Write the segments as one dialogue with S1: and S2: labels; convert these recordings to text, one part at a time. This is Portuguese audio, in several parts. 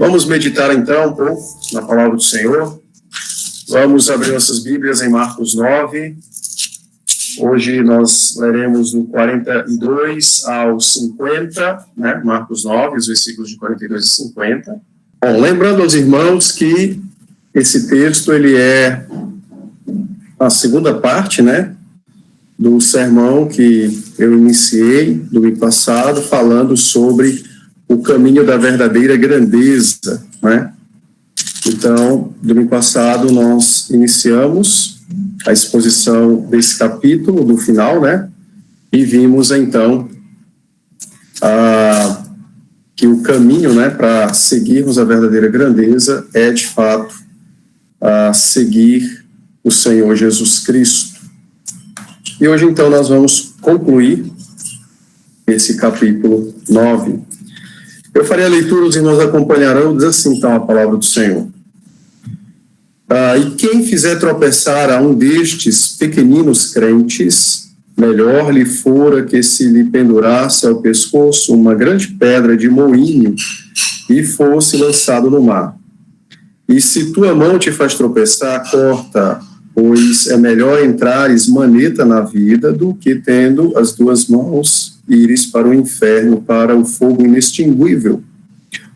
S1: Vamos meditar então um pouco na palavra do Senhor. Vamos abrir nossas Bíblias em Marcos 9. Hoje nós leremos do 42 ao 50, né? Marcos 9, os versículos de 42 a 50. Bom, lembrando aos irmãos que esse texto ele é a segunda parte, né, do sermão que eu iniciei domingo passado, falando sobre o caminho da verdadeira grandeza, né? Então, domingo passado nós iniciamos a exposição desse capítulo, do final, né? E vimos, então, que o caminho, né, para seguirmos a verdadeira grandeza é, de fato, seguir o Senhor Jesus Cristo. E hoje, então, nós vamos concluir esse capítulo 9. Eu farei a leitura, os irmãos acompanharão, diz assim, então, a palavra do Senhor. E quem fizer tropeçar a um destes pequeninos crentes, melhor lhe fora que se lhe pendurasse ao pescoço uma grande pedra de moinho e fosse lançado no mar. E se tua mão te faz tropeçar, corta, pois é melhor entrares maneta na vida do que, tendo as duas mãos, ires para o inferno, para o fogo inextinguível,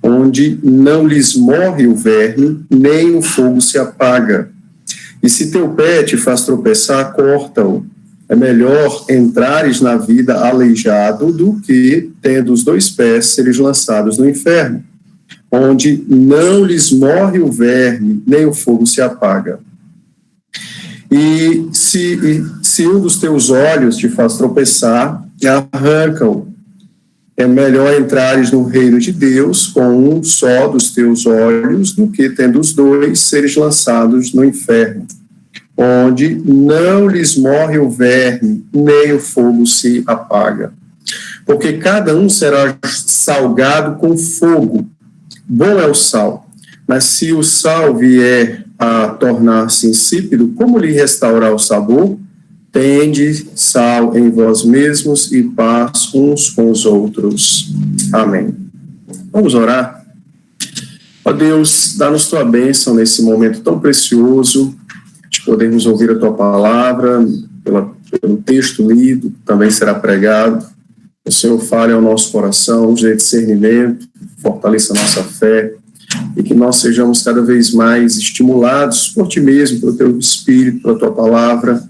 S1: onde não lhes morre o verme, nem o fogo se apaga. E se teu pé te faz tropeçar, corta-o. É melhor entrares na vida aleijado do que, tendo os dois pés, seres lançados no inferno, onde não lhes morre o verme, nem o fogo se apaga. E se um dos teus olhos te faz tropeçar, arranca-o. É melhor entrares no reino de Deus com um só dos teus olhos do que, tendo os dois, seres lançados no inferno, onde não lhes morre o verme, nem o fogo se apaga. Porque cada um será salgado com fogo. Bom é o sal, mas se o sal vier a tornar-se insípido, como lhe restaurar o sabor? Tende sal em vós mesmos e paz uns com os outros. Amém. Vamos orar. Ó Deus, dá-nos tua bênção nesse momento tão precioso, de podermos ouvir a tua palavra, pelo texto lido, também será pregado. O Senhor fale ao nosso coração, nos dê discernimento, fortaleça a nossa fé, e que nós sejamos cada vez mais estimulados por ti mesmo, pelo teu Espírito, pela tua palavra,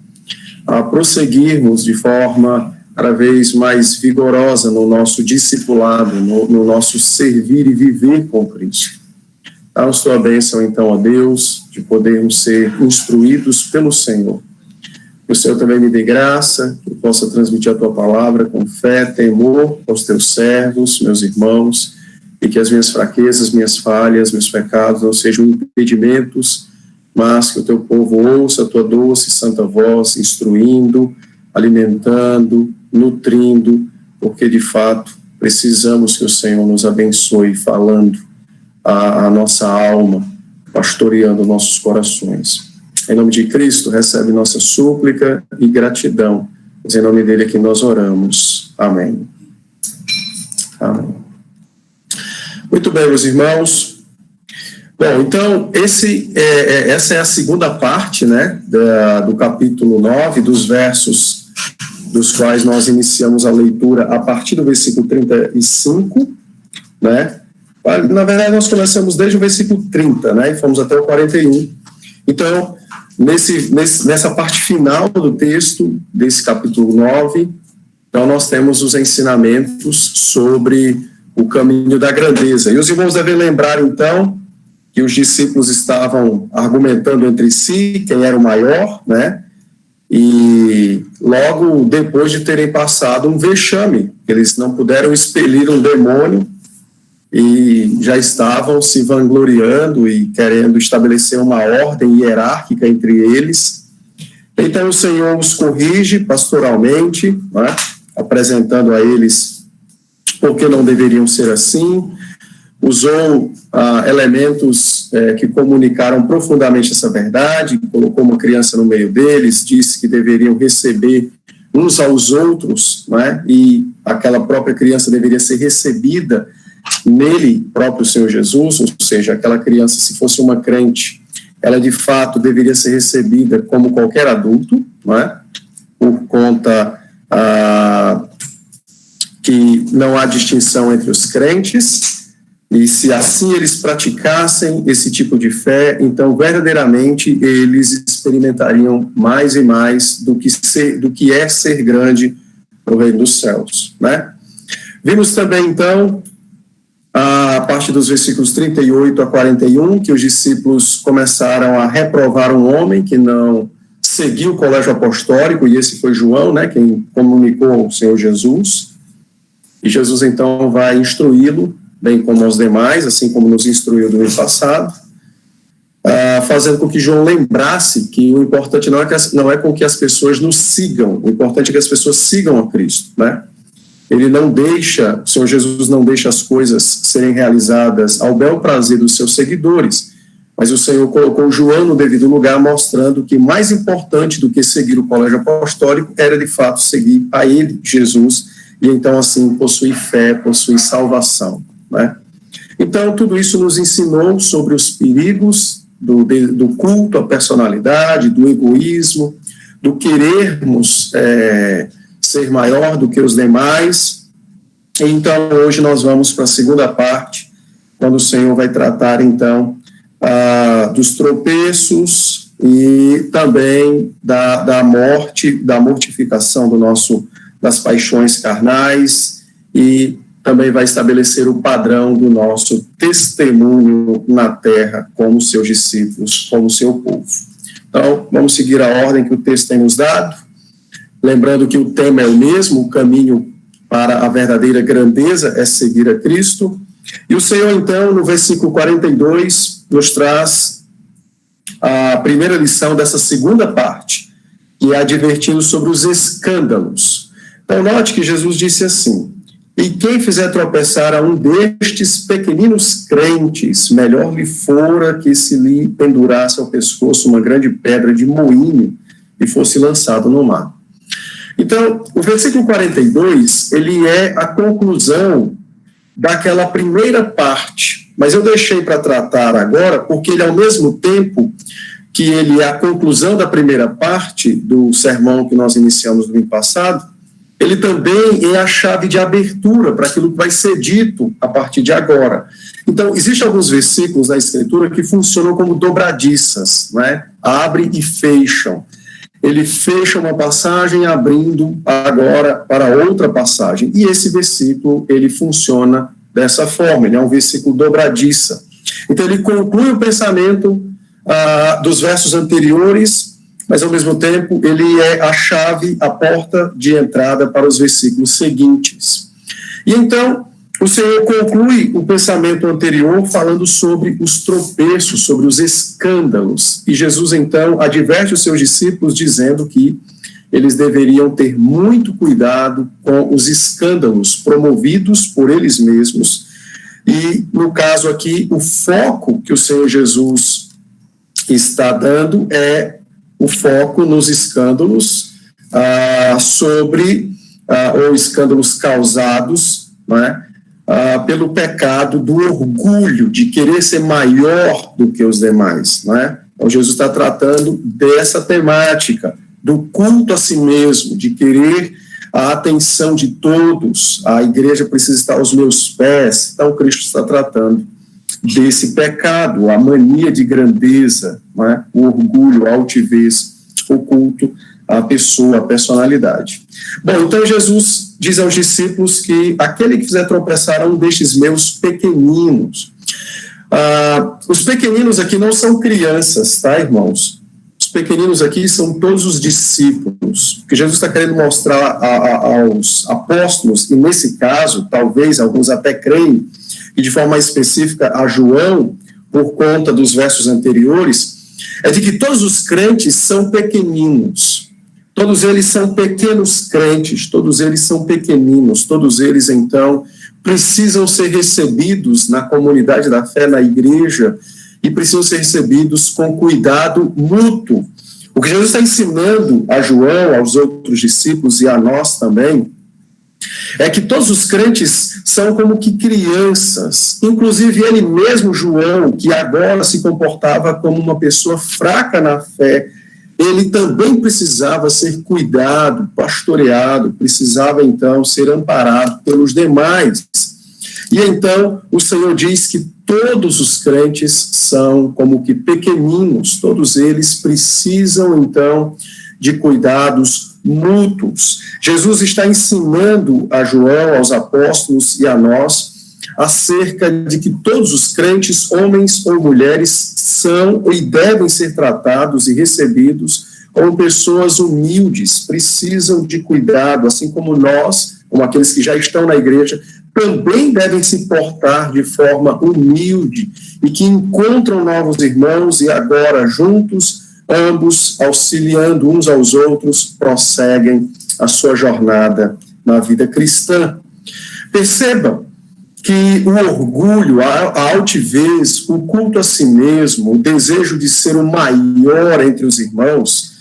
S1: a prosseguirmos de forma cada vez mais vigorosa no nosso discipulado, no nosso servir e viver com Cristo. Dá-nos tua bênção, então, a Deus, de podermos ser instruídos pelo Senhor. Que o Senhor também me dê graça, que eu possa transmitir a tua palavra com fé, temor aos teus servos, meus irmãos, e que as minhas fraquezas, minhas falhas, meus pecados não sejam impedimentos, mas que o teu povo ouça a tua doce e santa voz, instruindo, alimentando, nutrindo, porque de fato precisamos que o Senhor nos abençoe, falando a nossa alma, pastoreando nossos corações. Em nome de Cristo, recebe nossa súplica e gratidão. Em nome dele é que nós oramos. Amém. Amém. Muito bem, meus irmãos. Bom, então, essa é a segunda parte, né, do capítulo 9, dos versos dos quais nós iniciamos a leitura a partir do versículo 35, né? Na verdade, nós começamos desde o versículo 30, né, e fomos até o 41. Então, nessa parte final do texto, desse capítulo 9, então nós temos os ensinamentos sobre o caminho da grandeza. E os irmãos devem lembrar, então, que os discípulos estavam argumentando entre si quem era o maior, né? E logo depois de terem passado um vexame, eles não puderam expelir um demônio e já estavam se vangloriando e querendo estabelecer uma ordem hierárquica entre eles. Então o Senhor os corrige pastoralmente, né? Apresentando a eles porque não deveriam ser assim. Usou elementos que comunicaram profundamente essa verdade, colocou uma criança no meio deles, disse que deveriam receber uns aos outros, né? E aquela própria criança deveria ser recebida nele, próprio Senhor Jesus, ou seja, aquela criança, se fosse uma crente, ela de fato deveria ser recebida como qualquer adulto, não é? Por conta que não há distinção entre os crentes, e se assim eles praticassem esse tipo de fé, então verdadeiramente eles experimentariam mais e mais do que é ser grande no reino dos céus, né? Vimos também então a partir dos versículos 38 a 41, que os discípulos começaram a reprovar um homem que não seguiu o colégio apostólico, e esse foi João, né, quem comunicou o Senhor Jesus, e Jesus então vai instruí-lo, bem como aos demais, assim como nos instruiu no ano passado, fazendo com que João lembrasse que o importante não é com que as pessoas nos sigam, o importante é que as pessoas sigam a Cristo, né? O Senhor Jesus não deixa as coisas serem realizadas ao bel prazer dos seus seguidores, mas o Senhor colocou João no devido lugar, mostrando que mais importante do que seguir o colégio apostólico era, de fato, seguir a ele, Jesus, e então, assim, possuir fé, possuir salvação, né? Então, tudo isso nos ensinou sobre os perigos do culto à personalidade, do egoísmo, do querermos ser maior do que os demais. Então, hoje nós vamos para a segunda parte, quando o Senhor vai tratar, então, dos tropeços e também da morte, da mortificação das paixões carnais, e também vai estabelecer o padrão do nosso testemunho na terra como seus discípulos, como seu povo. Então, vamos seguir a ordem que o texto tem nos dado, lembrando que o tema é o mesmo, o caminho para a verdadeira grandeza é seguir a Cristo. E o Senhor, então, no versículo 42, nos traz a primeira lição dessa segunda parte, que é advertindo sobre os escândalos. Então, note que Jesus disse assim: e quem fizer tropeçar a um destes pequeninos crentes, melhor lhe fora que se lhe pendurasse ao pescoço uma grande pedra de moinho e fosse lançado no mar. Então, o versículo 42, ele é a conclusão daquela primeira parte, mas eu deixei para tratar agora, porque ele, ao mesmo tempo que ele é a conclusão da primeira parte do sermão que nós iniciamos no ano passado, ele também é a chave de abertura para aquilo que vai ser dito a partir de agora. Então, existem alguns versículos na Escritura que funcionam como dobradiças, né? Abre e fecham. Ele fecha uma passagem abrindo agora para outra passagem. E esse versículo, ele funciona dessa forma, ele é um versículo dobradiça. Então, ele conclui o pensamento dos versos anteriores, mas, ao mesmo tempo, ele é a chave, a porta de entrada para os versículos seguintes. E, então, o Senhor conclui o pensamento anterior falando sobre os tropeços, sobre os escândalos. E Jesus, então, adverte os seus discípulos dizendo que eles deveriam ter muito cuidado com os escândalos promovidos por eles mesmos. E, no caso aqui, o foco que o Senhor Jesus está dando é o foco nos escândalos ou escândalos causados, não é? Pelo pecado do orgulho, de querer ser maior do que os demais, não é? Então, Jesus está tratando dessa temática, do culto a si mesmo, de querer a atenção de todos, a igreja precisa estar aos meus pés. Então, Cristo está tratando desse pecado, a mania de grandeza, não é? O orgulho, a altivez, o culto à pessoa, à personalidade. Bom, então Jesus diz aos discípulos que aquele que fizer tropeçar a um destes meus pequeninos. Os pequeninos aqui não são crianças, tá, irmãos? Os pequeninos aqui são todos os discípulos, que Jesus está querendo mostrar aos apóstolos, e nesse caso, talvez alguns até creem, e de forma mais específica a João, por conta dos versos anteriores, é de que todos os crentes são pequeninos. Todos eles são pequenos crentes, todos eles são pequeninos, todos eles, então, precisam ser recebidos na comunidade da fé, na igreja, e precisam ser recebidos com cuidado mútuo. O que Jesus está ensinando a João, aos outros discípulos e a nós também, é que todos os crentes são como que crianças, inclusive ele mesmo, João, que agora se comportava como uma pessoa fraca na fé, ele também precisava ser cuidado, pastoreado, precisava então ser amparado pelos demais. E então o Senhor diz que todos os crentes são como que pequeninos, todos eles precisam então de cuidados mútuos. Jesus está ensinando a João, aos apóstolos e a nós acerca de que todos os crentes, homens ou mulheres, são e devem ser tratados e recebidos como pessoas humildes, precisam de cuidado, assim como nós, como aqueles que já estão na igreja, também devem se portar de forma humilde e que encontram novos irmãos e agora juntos, ambos auxiliando uns aos outros, prosseguem a sua jornada na vida cristã. Percebam que o orgulho, a altivez, o culto a si mesmo, o desejo de ser o maior entre os irmãos,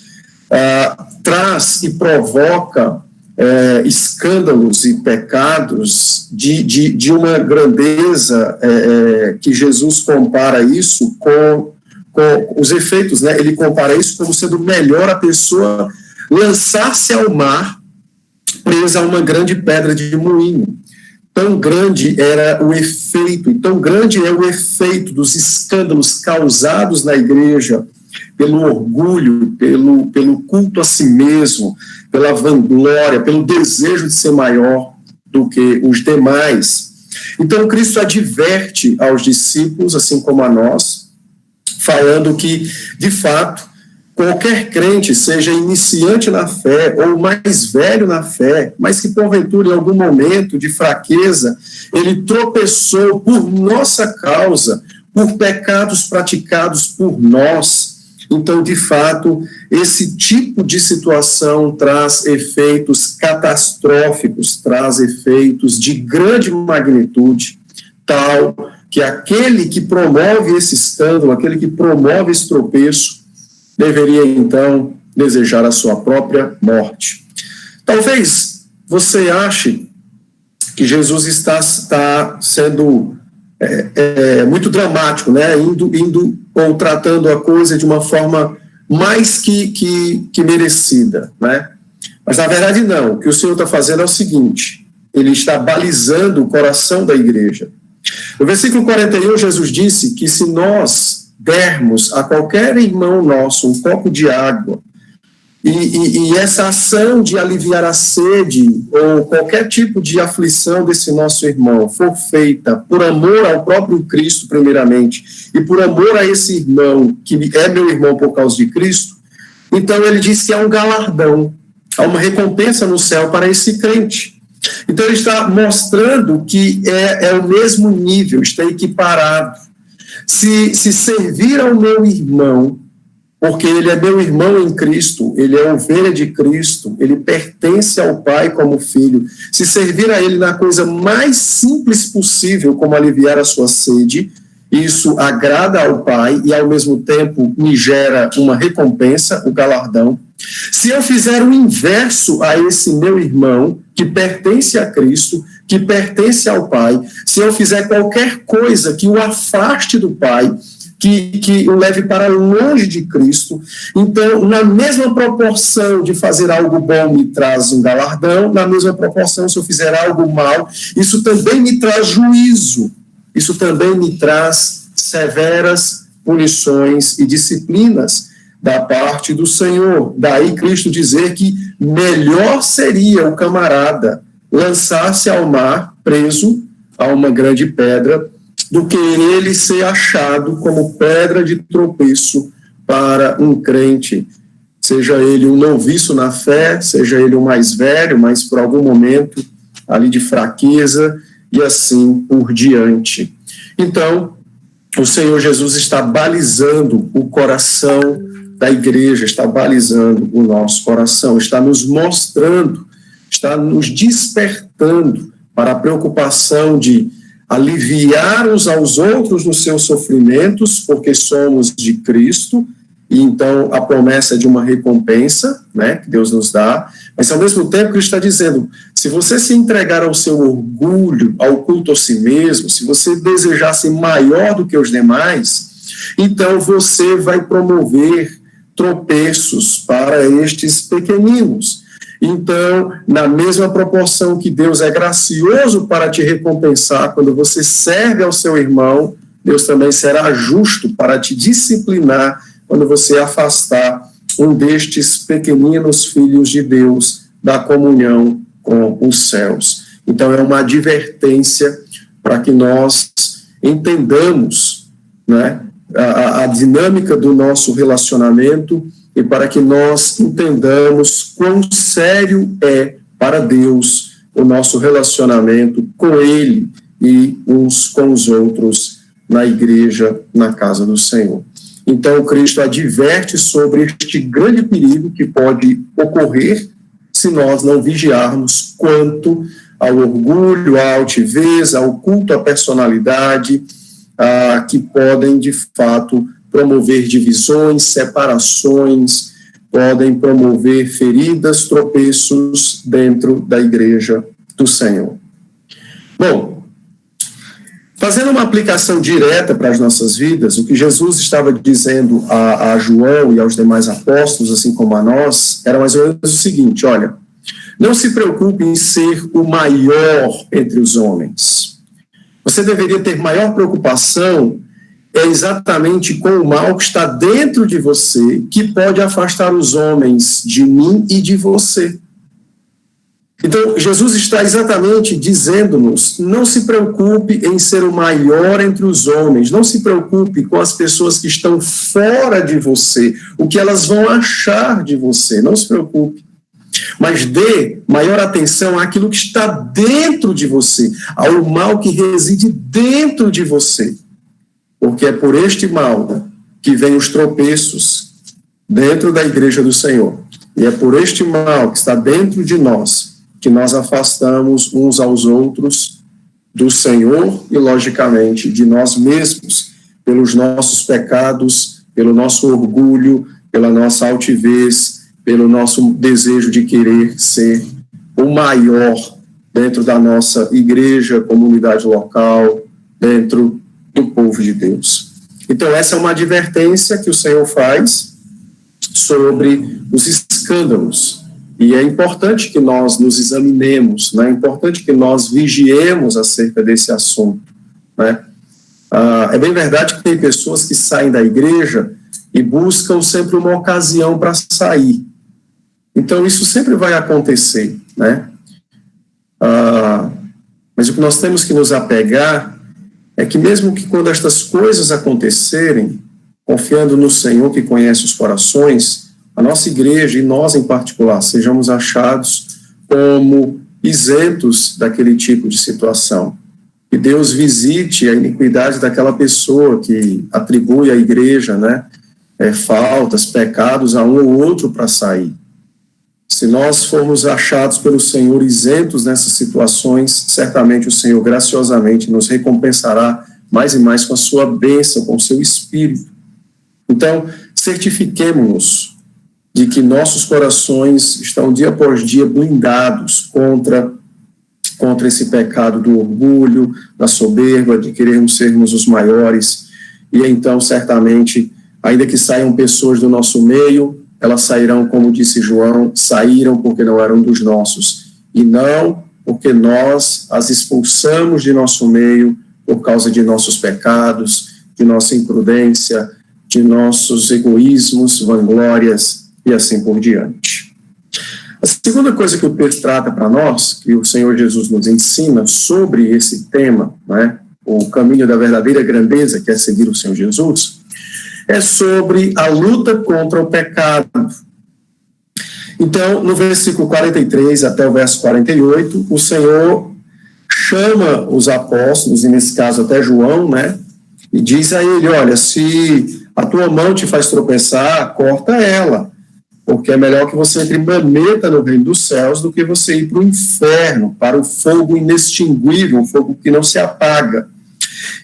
S1: traz e provoca escândalos e pecados de uma grandeza que Jesus compara isso com os efeitos, né? Ele compara isso como sendo melhor a pessoa lançar-se ao mar presa a uma grande pedra de moinho. Tão grande era o efeito, e tão grande é o efeito dos escândalos causados na igreja pelo orgulho, pelo culto a si mesmo, pela vanglória, pelo desejo de ser maior do que os demais. Então, Cristo adverte aos discípulos, assim como a nós, falando que, de fato, qualquer crente, seja iniciante na fé ou mais velho na fé, mas que porventura em algum momento de fraqueza, ele tropeçou por nossa causa, por pecados praticados por nós. Então, de fato, esse tipo de situação traz efeitos catastróficos, traz efeitos de grande magnitude, tal que aquele que promove esse escândalo, aquele que promove esse tropeço, deveria, então, desejar a sua própria morte. Talvez você ache que Jesus está sendo muito dramático, né? Indo ou tratando a coisa de uma forma mais que merecida, né? Mas, na verdade, não. O que o Senhor está fazendo é o seguinte, ele está balizando o coração da igreja. No versículo 41, Jesus disse que se nós dermos a qualquer irmão nosso um copo de água, e essa ação de aliviar a sede ou qualquer tipo de aflição desse nosso irmão for feita por amor ao próprio Cristo, primeiramente, e por amor a esse irmão, que é meu irmão por causa de Cristo, então ele diz que há um galardão, há uma recompensa no céu para esse crente. Então ele está mostrando que é o mesmo nível, está equiparado. Se servir ao meu irmão, porque ele é meu irmão em Cristo, ele é ovelha de Cristo, ele pertence ao Pai como filho, se servir a ele na coisa mais simples possível, como aliviar a sua sede, isso agrada ao Pai e, ao mesmo tempo, me gera uma recompensa, o galardão. Se eu fizer o inverso a esse meu irmão, que pertence a Cristo, que pertence ao Pai, se eu fizer qualquer coisa que o afaste do Pai, que o leve para longe de Cristo, então, na mesma proporção de fazer algo bom me traz um galardão, na mesma proporção, se eu fizer algo mal, isso também me traz juízo, isso também me traz severas punições e disciplinas da parte do Senhor. Daí Cristo dizer que melhor seria o camarada lançar-se ao mar preso a uma grande pedra do que ele ser achado como pedra de tropeço para um crente, seja ele um noviço na fé, seja ele um mais velho, mas por algum momento ali de fraqueza e assim por diante. Então, o Senhor Jesus está balizando o coração da igreja, está balizando o nosso coração, está nos mostrando, está nos despertando para a preocupação de aliviar uns aos outros nos seus sofrimentos, porque somos de Cristo, e então a promessa de uma recompensa, né, que Deus nos dá, mas ao mesmo tempo Cristo está dizendo, se você se entregar ao seu orgulho, ao culto a si mesmo, se você desejar ser maior do que os demais, então você vai promover tropeços para estes pequeninos. Então, na mesma proporção que Deus é gracioso para te recompensar quando você serve ao seu irmão, Deus também será justo para te disciplinar quando você afastar um destes pequeninos filhos de Deus da comunhão com os céus. Então, é uma advertência para que nós entendamos, né, a dinâmica do nosso relacionamento e para que nós entendamos quão sério é para Deus o nosso relacionamento com Ele e uns com os outros na igreja, na casa do Senhor. Então, Cristo adverte sobre este grande perigo que pode ocorrer se nós não vigiarmos quanto ao orgulho, à altivez, ao culto à personalidade, que podem, de fato, promover divisões, separações, podem promover feridas, tropeços dentro da igreja do Senhor. Bom, fazendo uma aplicação direta para as nossas vidas, o que Jesus estava dizendo a João e aos demais apóstolos, assim como a nós, era mais ou menos o seguinte, olha, não se preocupe em ser o maior entre os homens. Você deveria ter maior preocupação exatamente com o mal que está dentro de você, que pode afastar os homens de mim e de você. Então, Jesus está exatamente dizendo-nos, não se preocupe em ser o maior entre os homens, não se preocupe com as pessoas que estão fora de você, o que elas vão achar de você, não se preocupe. Mas dê maior atenção àquilo que está dentro de você, ao mal que reside dentro de você. Porque é por este mal que vem os tropeços dentro da igreja do Senhor. E é por este mal que está dentro de nós que nós afastamos uns aos outros do Senhor e, logicamente, de nós mesmos, pelos nossos pecados, pelo nosso orgulho, pela nossa altivez, pelo nosso desejo de querer ser o maior dentro da nossa igreja, comunidade local, dentro do povo de Deus. Então, essa é uma advertência que o Senhor faz sobre os escândalos. E é importante que nós nos examinemos, né? É importante que nós vigiemos acerca desse assunto, né? É bem verdade que tem pessoas que saem da igreja e buscam sempre uma ocasião para sair. Então, isso sempre vai acontecer, né? Mas o que nós temos que nos apegar é que mesmo que quando estas coisas acontecerem, confiando no Senhor que conhece os corações, a nossa igreja, e nós em particular, sejamos achados como isentos daquele tipo de situação. Que Deus visite a iniquidade daquela pessoa que atribui à igreja, né, faltas, pecados a um ou outro para sair. Se nós formos achados pelo Senhor isentos nessas situações, certamente o Senhor graciosamente nos recompensará mais e mais com a sua bênção, com o seu Espírito. Então, certifiquemo-nos de que nossos corações estão dia após dia blindados contra esse pecado do orgulho, da soberba, de querermos sermos os maiores. E então, certamente, ainda que saiam pessoas do nosso meio, elas sairão, como disse João, saíram porque não eram dos nossos, e não porque nós as expulsamos de nosso meio por causa de nossos pecados, de nossa imprudência, de nossos egoísmos, vanglórias e assim por diante. A segunda coisa que o texto trata para nós, que o Senhor Jesus nos ensina sobre esse tema, né, o caminho da verdadeira grandeza, que é seguir o Senhor Jesus, é sobre a luta contra o pecado. Então, no versículo 43 até o verso 48, o Senhor chama os apóstolos, e nesse caso até João, né, e diz a ele, olha, se a tua mão te faz tropeçar, corta ela, porque é melhor que você entre mameta no reino dos céus do que você ir para o inferno, para o fogo inextinguível, um fogo que não se apaga.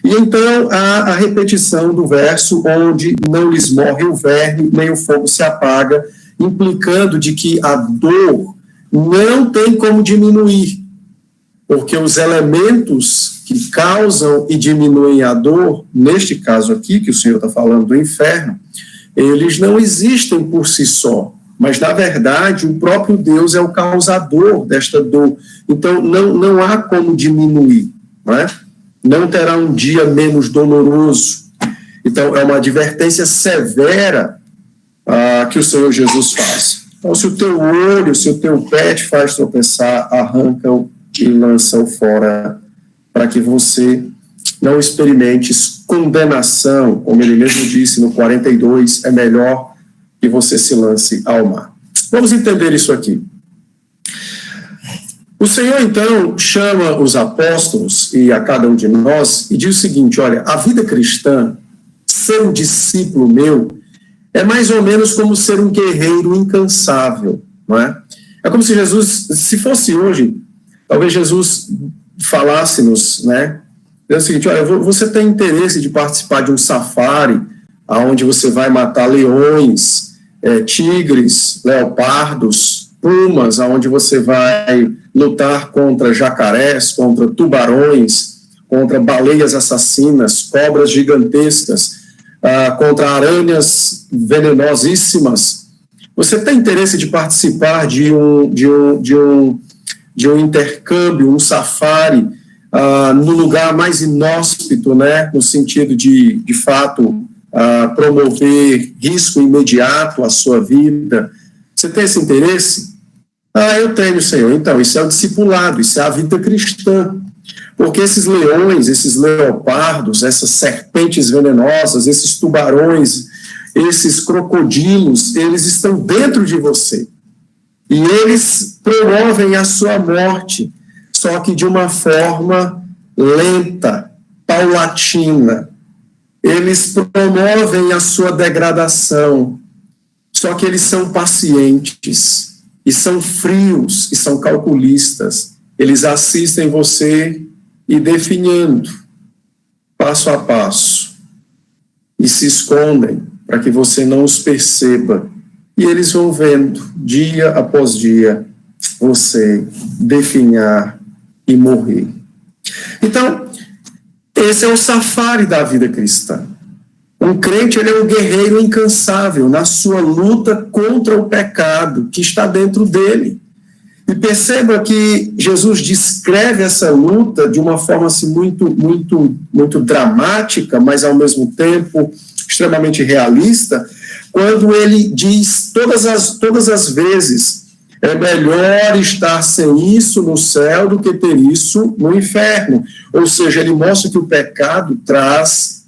S1: E então há a repetição do verso onde não lhes morre o verme, nem o fogo se apaga, implicando de que a dor não tem como diminuir, porque os elementos que causam e diminuem a dor, neste caso aqui, que o Senhor está falando do inferno, eles não existem por si só, mas, na verdade, o próprio Deus é o causador desta dor. Então, não há como diminuir, não é? Não terá um dia menos doloroso. Então, é uma advertência severa que o Senhor Jesus faz. Então, se o teu olho, se o teu pé te faz tropeçar, arranca-o e lança-o fora, para que você não experimente condenação, como ele mesmo disse no 42, é melhor que você se lance ao mar. Vamos entender isso aqui. O Senhor, então, chama os apóstolos e a cada um de nós e diz o seguinte: olha, a vida cristã, ser um discípulo meu, é mais ou menos como ser um guerreiro incansável, não é? É como se Jesus, se fosse hoje, talvez Jesus falasse-nos, né? É o seguinte: olha, você tem interesse de participar de um safari, onde você vai matar leões, tigres, leopardos, pumas, onde você vai lutar contra jacarés, contra tubarões, contra baleias assassinas, cobras gigantescas, contra aranhas venenosíssimas. Você tem interesse de participar de um intercâmbio, um safari, no lugar mais inóspito, né, no sentido de fato, promover risco imediato à sua vida? Você tem esse interesse? Eu tenho, Senhor. Então, isso é o discipulado, isso é a vida cristã. Porque esses leões, esses leopardos, essas serpentes venenosas, esses tubarões, esses crocodilos, eles estão dentro de você. E eles promovem a sua morte, só que de uma forma lenta, paulatina. Eles promovem a sua degradação, só que eles são pacientes, e são frios, e são calculistas. Eles assistem você e definhando, passo a passo, e se escondem para que você não os perceba. E eles vão vendo, dia após dia, você definhar e morrer. Então, esse é o safari da vida cristã. Um crente, ele é um guerreiro incansável na sua luta contra o pecado que está dentro dele. E perceba que Jesus descreve essa luta de uma forma assim, muito dramática, mas ao mesmo tempo extremamente realista, quando ele diz todas as vezes: é melhor estar sem isso no céu do que ter isso no inferno. Ou seja, ele mostra que o pecado traz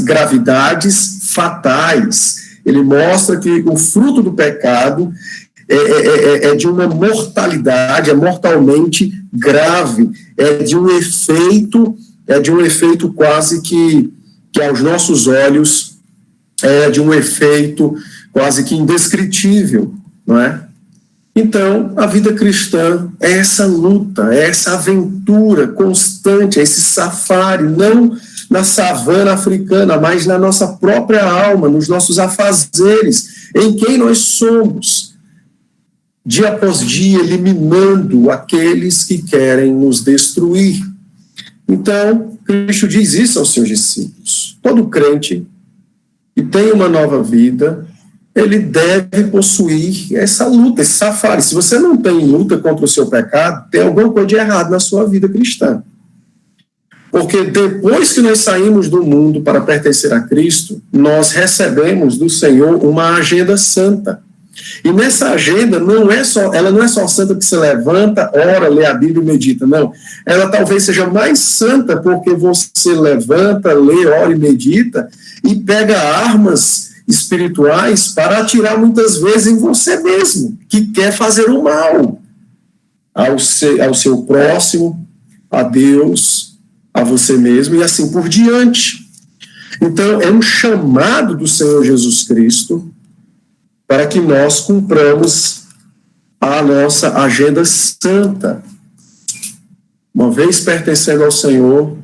S1: gravidades fatais. Ele mostra que o fruto do pecado é de uma mortalidade, é mortalmente grave, é de um efeito quase que aos nossos olhos é de um efeito quase que indescritível, não é? Então, a vida cristã é essa luta, é essa aventura constante, é esse safari, não na savana africana, mas na nossa própria alma, nos nossos afazeres, em quem nós somos, dia após dia, eliminando aqueles que querem nos destruir. Então, Cristo diz isso aos seus discípulos: todo crente que tem uma nova vida, ele deve possuir essa luta, esse safari. Se você não tem luta contra o seu pecado, tem alguma coisa de errado na sua vida cristã. Porque depois que nós saímos do mundo para pertencer a Cristo, nós recebemos do Senhor uma agenda santa. E nessa agenda, ela não é só santa que você levanta, ora, lê a Bíblia e medita, não. Ela talvez seja mais santa porque você levanta, lê, ora e medita e pega armas espirituais para atirar muitas vezes em você mesmo, que quer fazer o mal ao seu próximo, a Deus, a você mesmo e assim por diante. Então, é um chamado do Senhor Jesus Cristo para que nós cumpramos a nossa agenda santa. Uma vez pertencendo ao Senhor,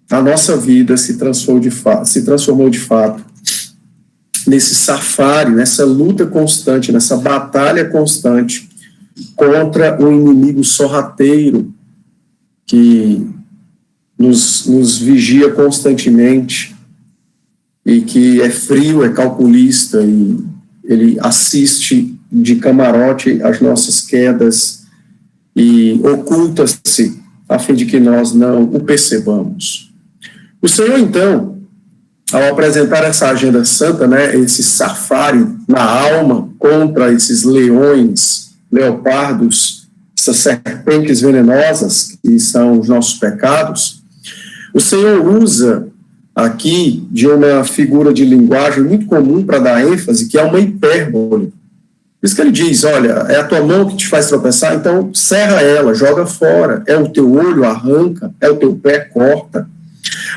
S1: a nossa vida se transformou de fato nesse safari, nessa luta constante, nessa batalha constante contra um inimigo sorrateiro que nos vigia constantemente e que é frio, é calculista e ele assiste de camarote as nossas quedas e oculta-se a fim de que nós não o percebamos. O Senhor, então, ao apresentar essa agenda santa, né, esse safari na alma contra esses leões, leopardos, essas serpentes venenosas, que são os nossos pecados, o Senhor usa aqui de uma figura de linguagem muito comum para dar ênfase, que é uma hipérbole. Por isso que ele diz, olha, é a tua mão que te faz tropeçar, então serra ela, joga fora, é o teu olho, arranca, é o teu pé, corta.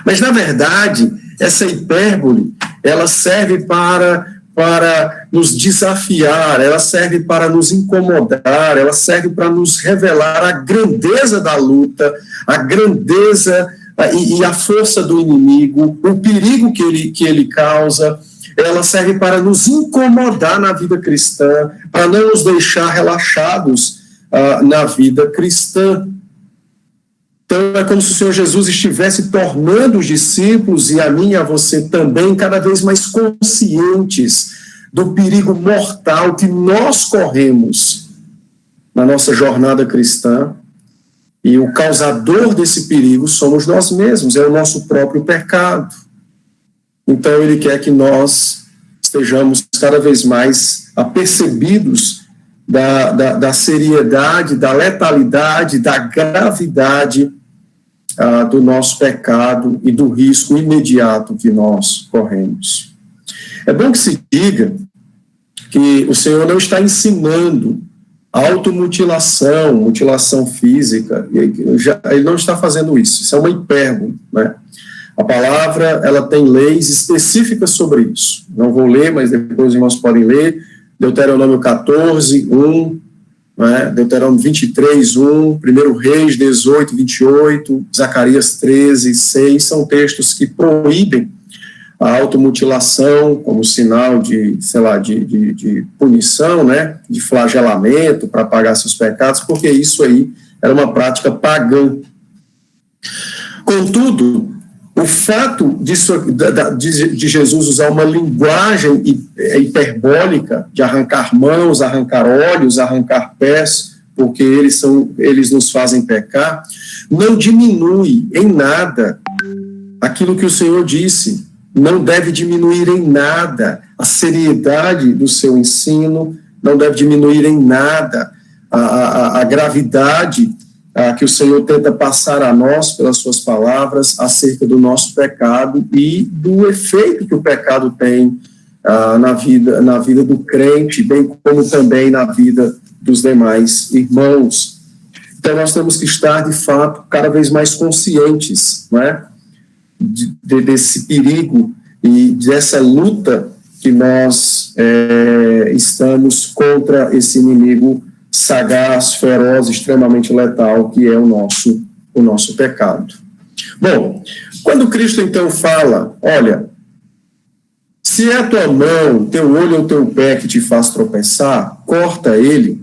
S1: Mas, na verdade, essa hipérbole, ela serve para nos desafiar, ela serve para nos incomodar, ela serve para nos revelar a grandeza da luta, a grandeza e a força do inimigo, o perigo que ele causa. Ela serve para nos incomodar na vida cristã, para não nos deixar relaxados na vida cristã. Então, é como se o Senhor Jesus estivesse tornando os discípulos, e a mim e a você também, cada vez mais conscientes do perigo mortal que nós corremos na nossa jornada cristã. E o causador desse perigo somos nós mesmos, é o nosso próprio pecado. Então, ele quer que nós estejamos cada vez mais apercebidos da seriedade, da letalidade, da gravidade do nosso pecado e do risco imediato que nós corremos. É bom que se diga que o Senhor não está ensinando automutilação, mutilação física, ele não está fazendo isso, isso é uma hipérbole, né? A palavra, ela tem leis específicas sobre isso. Não vou ler, mas depois os irmãos podem ler. Deuteronômio 14, 1, né? Deuteronômio 23, 1, 1 Reis 18, 28, Zacarias 13, 6, são textos que proíbem a automutilação como sinal de, de punição, né? De flagelamento para pagar seus pecados, porque isso aí era uma prática pagã. Contudo, o fato de Jesus usar uma linguagem hiperbólica, de arrancar mãos, arrancar olhos, arrancar pés, porque eles nos fazem pecar, não diminui em nada aquilo que o Senhor disse. Não deve diminuir em nada a seriedade do seu ensino, não deve diminuir em nada a gravidade que o Senhor tenta passar a nós pelas suas palavras acerca do nosso pecado e do efeito que o pecado tem na vida do crente, bem como também na vida dos demais irmãos. Então, nós temos que estar, de fato, cada vez mais conscientes, né, desse perigo e dessa luta que nós estamos contra esse inimigo sagaz, feroz, extremamente letal, que é o nosso pecado. Bom, quando Cristo então fala, olha, se é a tua mão, teu olho ou teu pé que te faz tropeçar, corta ele.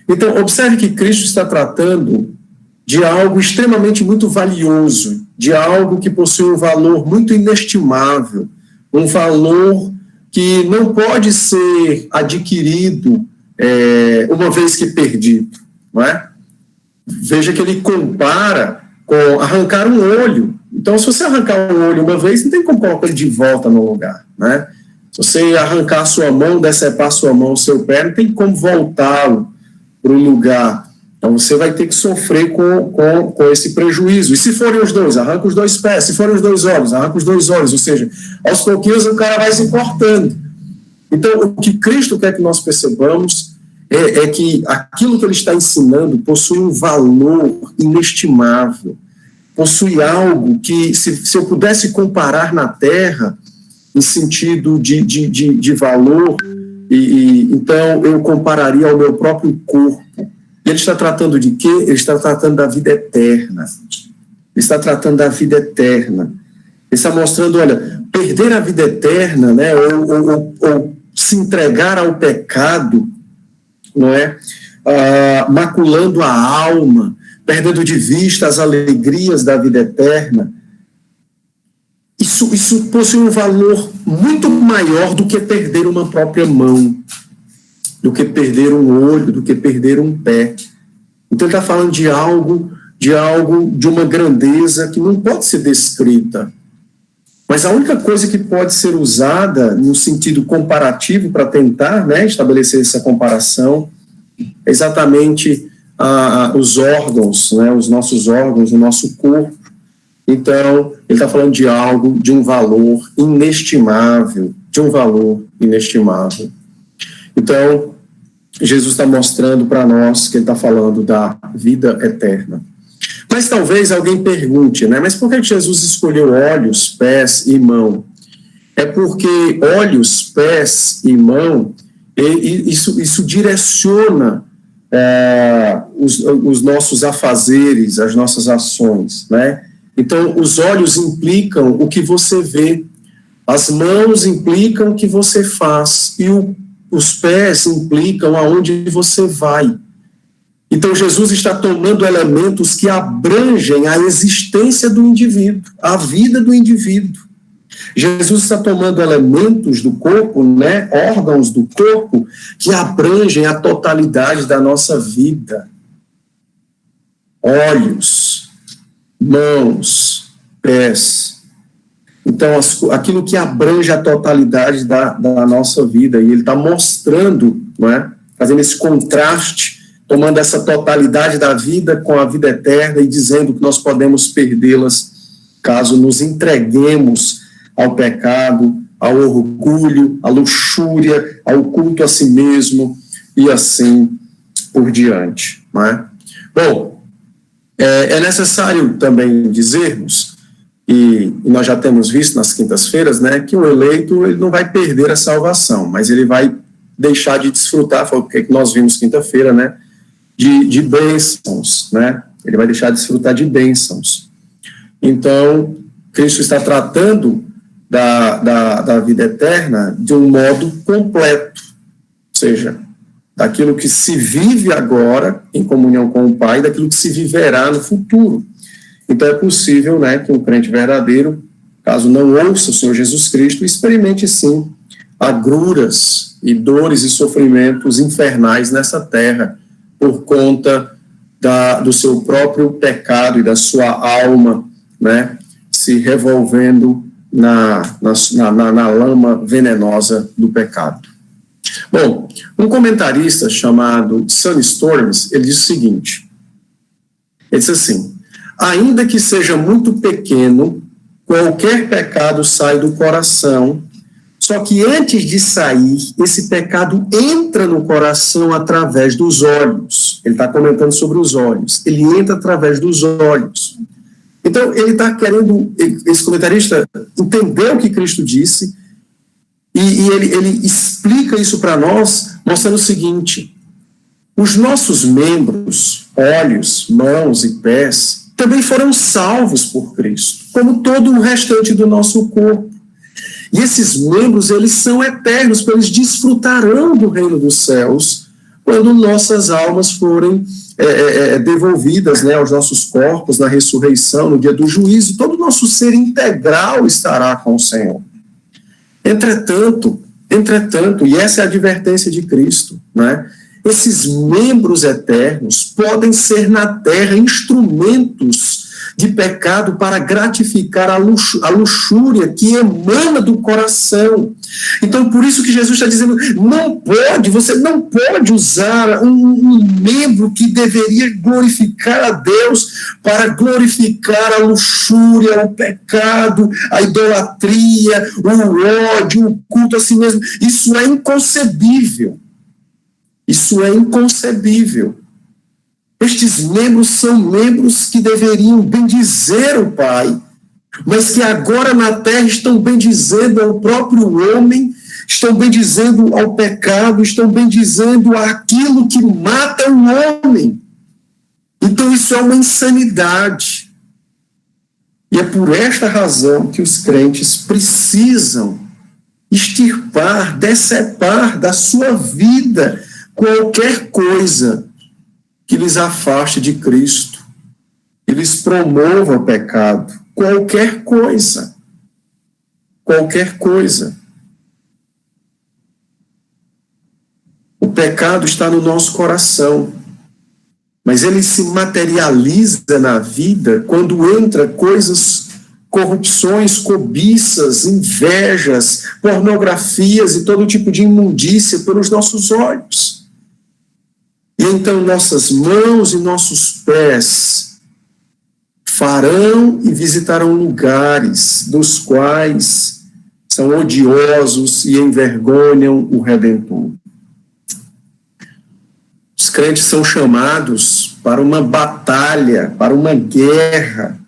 S1: Então, observe que Cristo está tratando de algo extremamente muito valioso, de algo que possui um valor muito inestimável, um valor que não pode ser adquirido uma vez que perdido, não é? Veja que ele compara com arrancar um olho. Então, se você arrancar um olho uma vez, não tem como colocar ele de volta no lugar, né? Se você arrancar a sua mão, decepar a sua mão, o seu pé, não tem como voltá-lo para o lugar. Então, você vai ter que sofrer com esse prejuízo. E se forem os dois, arranca os dois pés. Se forem os dois olhos, arranca os dois olhos. Ou seja, aos pouquinhos o cara vai se cortando. Então, o que Cristo quer que nós percebamos é que aquilo que ele está ensinando possui um valor inestimável. Possui algo que, se eu pudesse comparar na Terra, em sentido de valor, então eu compararia ao meu próprio corpo. Ele está tratando de quê? Ele está tratando da vida eterna. está tratando da vida eterna. Ele está mostrando, olha, perder a vida eterna, né, ou se entregar ao pecado, não é? Maculando a alma, perdendo de vista as alegrias da vida eterna. Isso possui um valor muito maior do que perder uma própria mão, do que perder um olho, do que perder um pé. Então ele está falando de algo, de uma grandeza que não pode ser descrita. Mas a única coisa que pode ser usada no sentido comparativo para tentar, né, estabelecer essa comparação é exatamente os órgãos, né, os nossos órgãos, o nosso corpo. Então, ele está falando de algo, de um valor inestimável, Então, Jesus está mostrando para nós que ele está falando da vida eterna. Mas talvez alguém pergunte, né? Mas por que Jesus escolheu olhos, pés e mão? É porque olhos, pés e mão, isso direciona os nossos afazeres, as nossas ações, né? Então, os olhos implicam o que você vê, as mãos implicam o que você faz, e os pés implicam aonde você vai. Então, Jesus está tomando elementos que abrangem a existência do indivíduo, a vida do indivíduo. Jesus está tomando elementos do corpo, né, órgãos do corpo, que abrangem a totalidade da nossa vida. Olhos, mãos, pés. Então, aquilo que abrange a totalidade da nossa vida. E ele está mostrando, não é, fazendo esse contraste, tomando essa totalidade da vida com a vida eterna e dizendo que nós podemos perdê-las caso nos entreguemos ao pecado, ao orgulho, à luxúria, ao culto a si mesmo e assim por diante. Não é? Bom, é necessário também dizermos, e nós já temos visto nas quintas-feiras, né, que o eleito ele não vai perder a salvação, mas ele vai deixar de desfrutar, foi o que nós vimos quinta-feira, né, de bênçãos, né, ele vai deixar de desfrutar de bênçãos. Então, Cristo está tratando da vida eterna de um modo completo, ou seja, daquilo que se vive agora em comunhão com o Pai, daquilo que se viverá no futuro. Então é possível, né, que um crente verdadeiro, caso não ouça o Senhor Jesus Cristo, experimente sim agruras e dores e sofrimentos infernais nessa terra, por conta do seu próprio pecado e da sua alma, né, se revolvendo na lama venenosa do pecado. Bom, um comentarista chamado Sonny Storms, ele diz o seguinte, ele diz assim: ainda que seja muito pequeno, qualquer pecado sai do coração, só que antes de sair, esse pecado entra no coração através dos olhos. Ele está comentando sobre os olhos. Ele entra através dos olhos. Então, ele está querendo, esse comentarista, entender o que Cristo disse, e ele explica isso para nós, mostrando o seguinte: os nossos membros, olhos, mãos e pés, também foram salvos por Cristo, como todo o restante do nosso corpo. E esses membros, eles são eternos, porque eles desfrutarão do reino dos céus quando nossas almas forem devolvidas, né, aos nossos corpos na ressurreição, no dia do juízo. Todo o nosso ser integral estará com o Senhor. Entretanto, e essa é a advertência de Cristo, né, esses membros eternos podem ser na terra instrumentos de pecado para gratificar a luxúria que emana do coração. Então, por isso que Jesus está dizendo, você não pode usar um membro que deveria glorificar a Deus para glorificar a luxúria, o pecado, a idolatria, o ódio, o culto a si mesmo. Isso é inconcebível. Isso é inconcebível. Estes membros são membros que deveriam bendizer o Pai, mas que agora na terra estão bendizendo ao próprio homem, estão bendizendo ao pecado, estão bendizendo aquilo que mata o homem. Então isso é uma insanidade. E é por esta razão que os crentes precisam extirpar, decepar da sua vida qualquer coisa que lhes afaste de Cristo, que lhes promova o pecado, qualquer coisa. Qualquer coisa. O pecado está no nosso coração, mas ele se materializa na vida quando entra coisas, corrupções, cobiças, invejas, pornografias e todo tipo de imundícia pelos nossos olhos. E então nossas mãos e nossos pés farão e visitarão lugares dos quais são odiosos e envergonham o Redentor. Os crentes são chamados para uma batalha, para uma guerra,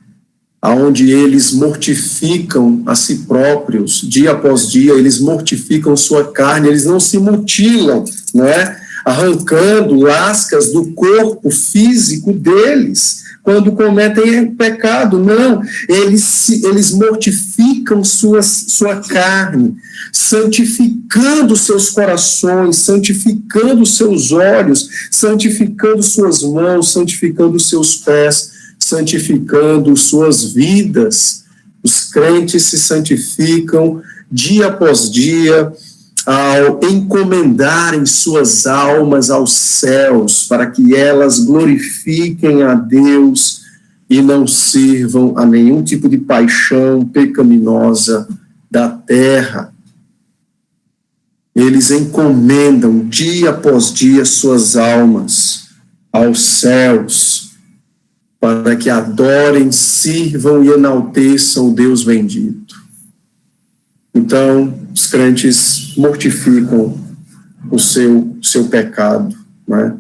S1: onde eles mortificam a si próprios, dia após dia, eles mortificam sua carne, eles não se mutilam, não é? Arrancando lascas do corpo físico deles, quando cometem pecado, não, eles mortificam sua carne, santificando seus corações, santificando seus olhos, santificando suas mãos, santificando seus pés, santificando suas vidas. Os crentes se santificam dia após dia, ao encomendarem suas almas aos céus, para que elas glorifiquem a Deus e não sirvam a nenhum tipo de paixão pecaminosa da terra. Eles encomendam dia após dia suas almas aos céus, para que adorem, sirvam e enalteçam o Deus bendito. Então, os crentes mortificam o seu pecado, né?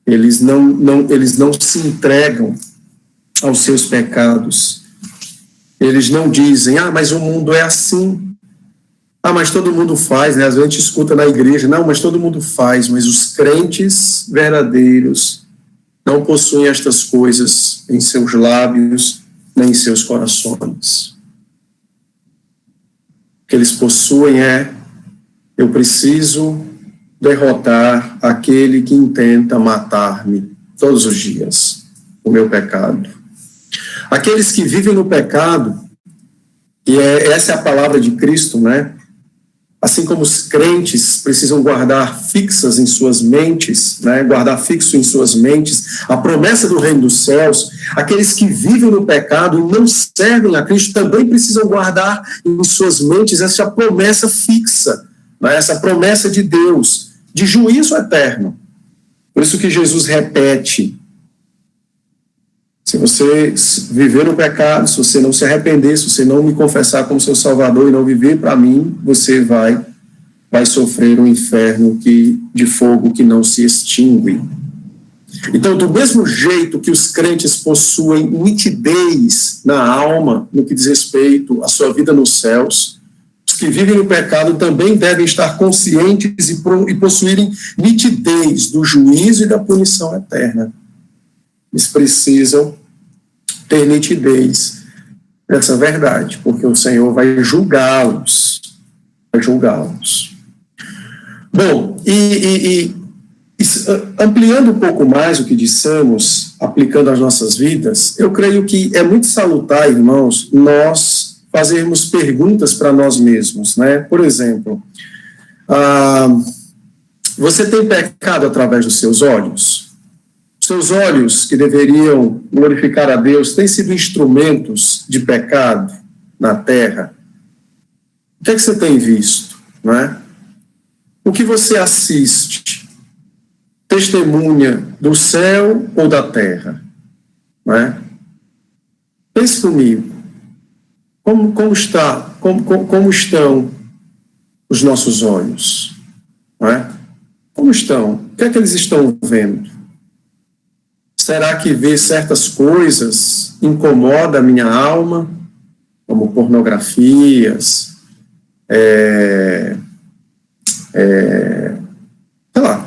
S1: Eles não se entregam aos seus pecados. Eles não dizem, mas o mundo é assim. Mas todo mundo faz, né? Às vezes a gente escuta na igreja, não, mas todo mundo faz, mas os crentes verdadeiros não possuem estas coisas em seus lábios, nem em seus corações. O que eles possuem eu preciso derrotar aquele que intenta matar-me todos os dias, o meu pecado. Aqueles que vivem no pecado, e essa é a palavra de Cristo, né? Assim como os crentes precisam guardar fixas em suas mentes, né? Guardar fixo em suas mentes a promessa do reino dos céus, aqueles que vivem no pecado e não servem a Cristo também precisam guardar em suas mentes essa promessa fixa, né? Essa promessa de Deus, de juízo eterno. Por isso que Jesus repete: se você viver no pecado, se você não se arrepender, se você não me confessar como seu Salvador e não viver para mim, você vai sofrer um inferno de fogo que não se extingue. Então, do mesmo jeito que os crentes possuem nitidez na alma, no que diz respeito à sua vida nos céus, os que vivem no pecado também devem estar conscientes e possuírem nitidez do juízo e da punição eterna. Eles precisam ter nitidez dessa verdade, porque o Senhor vai julgá-los. Bom, ampliando um pouco mais o que dissemos, aplicando às nossas vidas, eu creio que é muito salutar, irmãos, nós fazermos perguntas para nós mesmos, né? Por exemplo, você tem pecado através dos seus olhos? Seus olhos, que deveriam glorificar a Deus, têm sido instrumentos de pecado na terra? O que é que você tem visto, não é? O que você assiste? Testemunha do céu ou da terra? Não é? Pense comigo. Como estão os nossos olhos? Não é? Como estão? O que é que eles estão vendo? Será que ver certas coisas incomoda a minha alma, como pornografias, sei lá,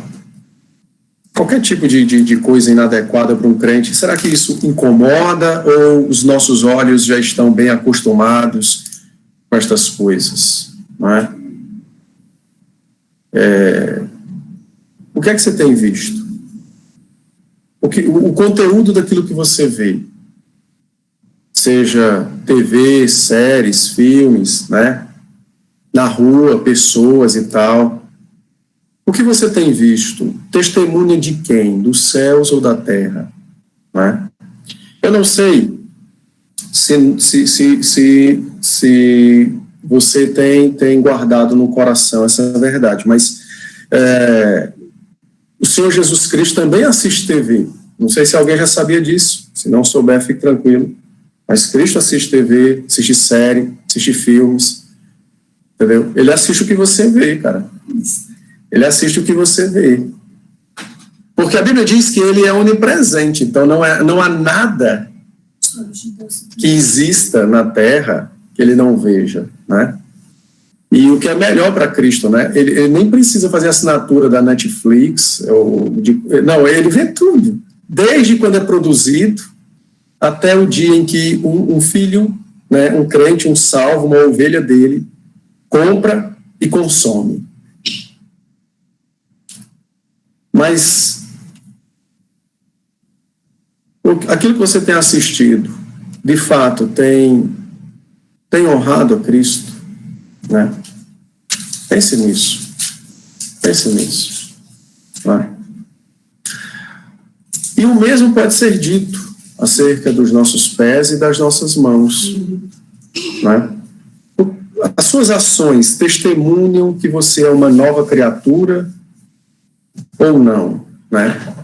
S1: qualquer tipo de coisa inadequada para um crente, será que isso incomoda ou os nossos olhos já estão bem acostumados com estas coisas? Não é? O que é que você tem visto? O conteúdo daquilo que você vê, seja TV, séries, filmes, né? Na rua, pessoas e tal. O que você tem visto? Testemunha de quem? Dos céus ou da terra? Né? Eu não sei se você tem guardado no coração essa verdade, mas o Senhor Jesus Cristo também assiste TV. Não sei se alguém já sabia disso. Se não souber, fique tranquilo. Mas Cristo assiste TV, assiste série, assiste filmes. Entendeu? Ele assiste o que você vê, cara. Ele assiste o que você vê. Porque a Bíblia diz que ele é onipresente, então não há nada que exista na Terra que ele não veja, né? E o que é melhor para Cristo, né? Ele nem precisa fazer assinatura da Netflix, não, ele vê tudo, desde quando é produzido até o dia em que um filho, né, um crente, um salvo, uma ovelha dele, compra e consome. Mas aquilo que você tem assistido, de fato, tem honrado a Cristo, né? Pense nisso. Pense nisso. Né? E o mesmo pode ser dito acerca dos nossos pés e das nossas mãos. Né? As suas ações testemunham que você é uma nova criatura ou não, né?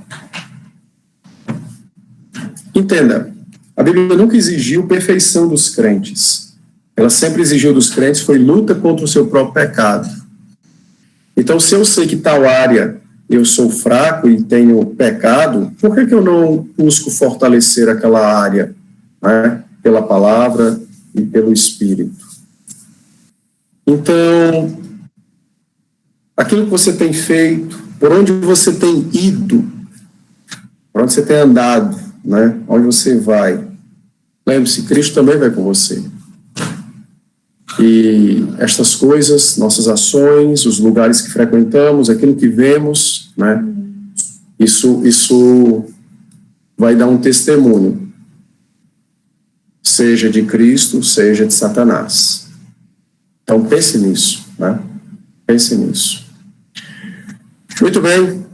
S1: Entenda, a Bíblia nunca exigiu perfeição dos crentes. Ela sempre exigiu dos crentes foi luta contra o seu próprio pecado. Então, se eu sei que tal área eu sou fraco e tenho pecado, por que eu não busco fortalecer aquela área, né? Pela palavra e pelo Espírito? Então, aquilo que você tem feito, por onde você tem ido, por onde você tem andado, né? Onde você vai. Lembre-se, Cristo também vai com você. E estas coisas, nossas ações, os lugares que frequentamos, aquilo que vemos, né? Isso vai dar um testemunho, seja de Cristo, seja de Satanás. Então pense nisso, né? Pense nisso. Muito bem.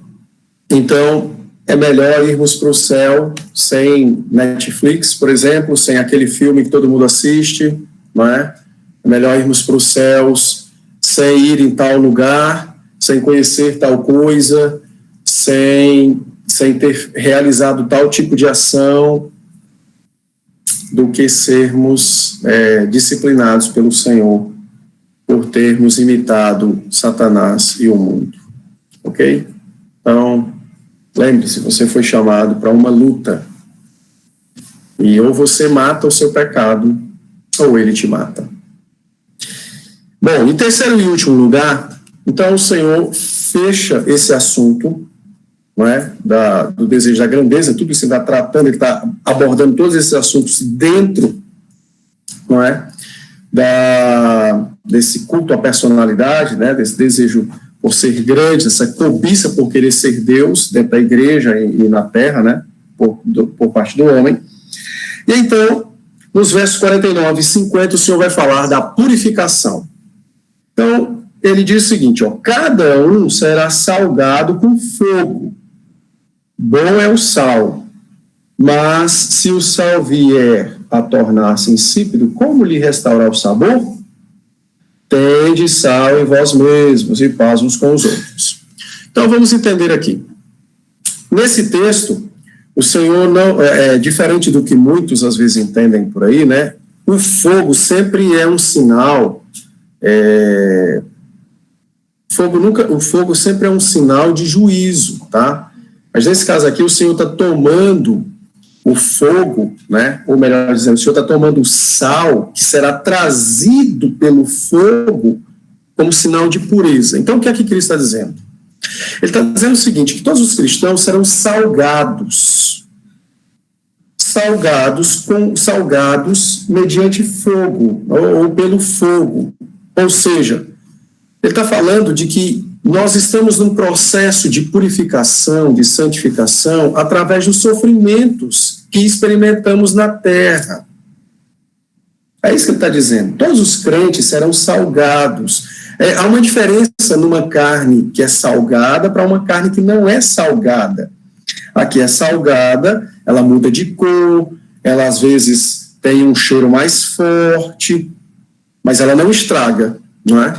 S1: Então, é melhor irmos para o céu sem Netflix, por exemplo, sem aquele filme que todo mundo assiste, não é? É melhor irmos para os céus sem ir em tal lugar, sem conhecer tal coisa, sem ter realizado tal tipo de ação, do que sermos disciplinados pelo Senhor por termos imitado Satanás e o mundo. Ok? Então, lembre-se, você foi chamado para uma luta. E ou você mata o seu pecado, ou ele te mata. Bom, em terceiro e último lugar, então o Senhor fecha esse assunto, não é? Do desejo da grandeza, tudo isso ele está tratando, ele está abordando todos esses assuntos dentro, não é? Desse culto à personalidade, né? Desse desejo por ser grande, essa cobiça por querer ser Deus dentro da igreja e na terra, né? Por parte do homem. E então, nos versos 49 e 50, o Senhor vai falar da purificação. Então, ele diz o seguinte, ó, cada um será salgado com fogo. Bom é o sal, mas se o sal vier a tornar-se insípido, como lhe restaurar o sabor? Tende sal em vós mesmos e paz uns com os outros. Então, vamos entender aqui. Nesse texto, o Senhor não é diferente do que muitos às vezes entendem por aí, né? O fogo sempre é um sinal. O fogo sempre é um sinal de juízo, tá? Mas nesse caso aqui, o Senhor está tomando o fogo, né? Ou melhor dizendo, o Senhor está tomando o sal que será trazido pelo fogo como sinal de pureza. Então, o que é que Cristo está dizendo? Ele está dizendo o seguinte, que todos os cristãos serão salgados mediante fogo, ou pelo fogo. Ou seja, ele está falando de que nós estamos num processo de purificação, de santificação, através dos sofrimentos que experimentamos na terra. É isso que ele está dizendo. Todos os crentes serão salgados. Há uma diferença numa carne que é salgada para uma carne que não é salgada. A que é salgada, ela muda de cor, ela às vezes tem um cheiro mais forte, mas ela não estraga, não é?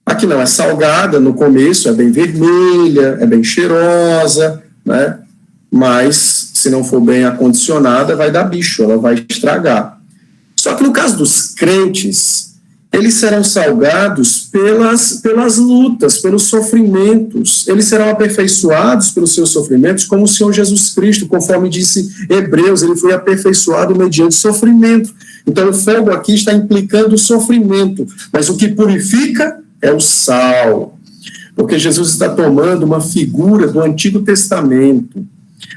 S1: A que não é salgada, no começo é bem vermelha, é bem cheirosa, né? Mas se não for bem acondicionada, vai dar bicho, ela vai estragar. Só que no caso dos crentes, eles serão salgados pelas lutas, pelos sofrimentos. Eles serão aperfeiçoados pelos seus sofrimentos, como o Senhor Jesus Cristo, conforme disse Hebreus, ele foi aperfeiçoado mediante sofrimento. Então o fogo aqui está implicando o sofrimento, mas o que purifica é o sal. Porque Jesus está tomando uma figura do Antigo Testamento,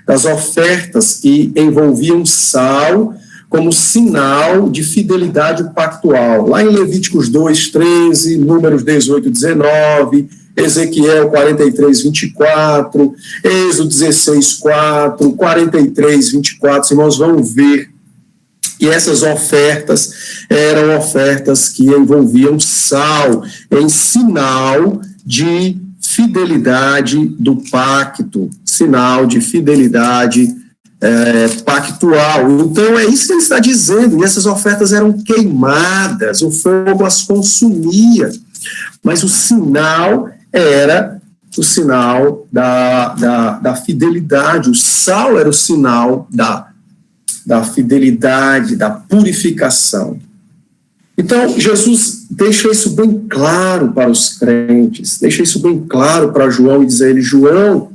S1: das ofertas que envolviam sal, como sinal de fidelidade pactual. Lá em Levíticos 2:13, Números 18:19, Ezequiel 43:24, Êxodo 16:4, 43:24, os irmãos vão ver que essas ofertas eram ofertas que envolviam sal, em sinal de fidelidade do pacto, sinal de fidelidade pactual. Então é isso que ele está dizendo, e essas ofertas eram queimadas, o fogo as consumia, mas o sinal era o sinal da fidelidade, o sal era o sinal da fidelidade, da purificação. Então Jesus deixa isso bem claro para os crentes, deixa isso bem claro para João e diz a ele, João,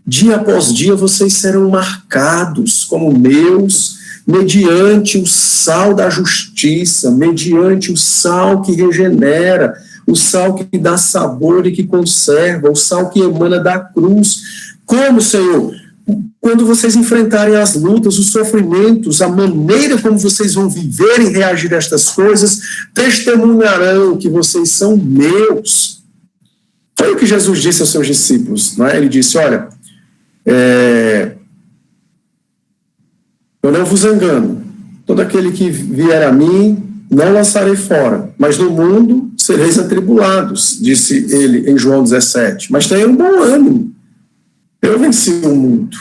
S1: dia após dia vocês serão marcados como meus, mediante o sal da justiça, mediante o sal que regenera, o sal que dá sabor e que conserva, o sal que emana da cruz. Como, Senhor? Quando vocês enfrentarem as lutas, os sofrimentos, a maneira como vocês vão viver e reagir a estas coisas, testemunharão que vocês são meus. Foi o que Jesus disse aos seus discípulos, não é? Ele disse, olha, eu não vos engano, todo aquele que vier a mim, não lançarei fora, mas no mundo sereis atribulados, disse ele em João 17, mas tenham um bom ânimo, eu venci o mundo,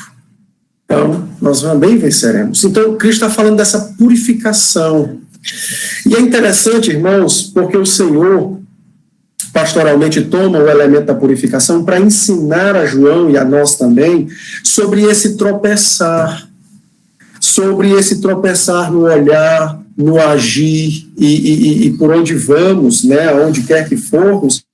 S1: então nós também venceremos. Então Cristo está falando dessa purificação, e é interessante, irmãos, porque o Senhor pastoralmente toma o elemento da purificação para ensinar a João e a nós também sobre esse tropeçar no olhar, no agir e por onde vamos, né, onde quer que formos.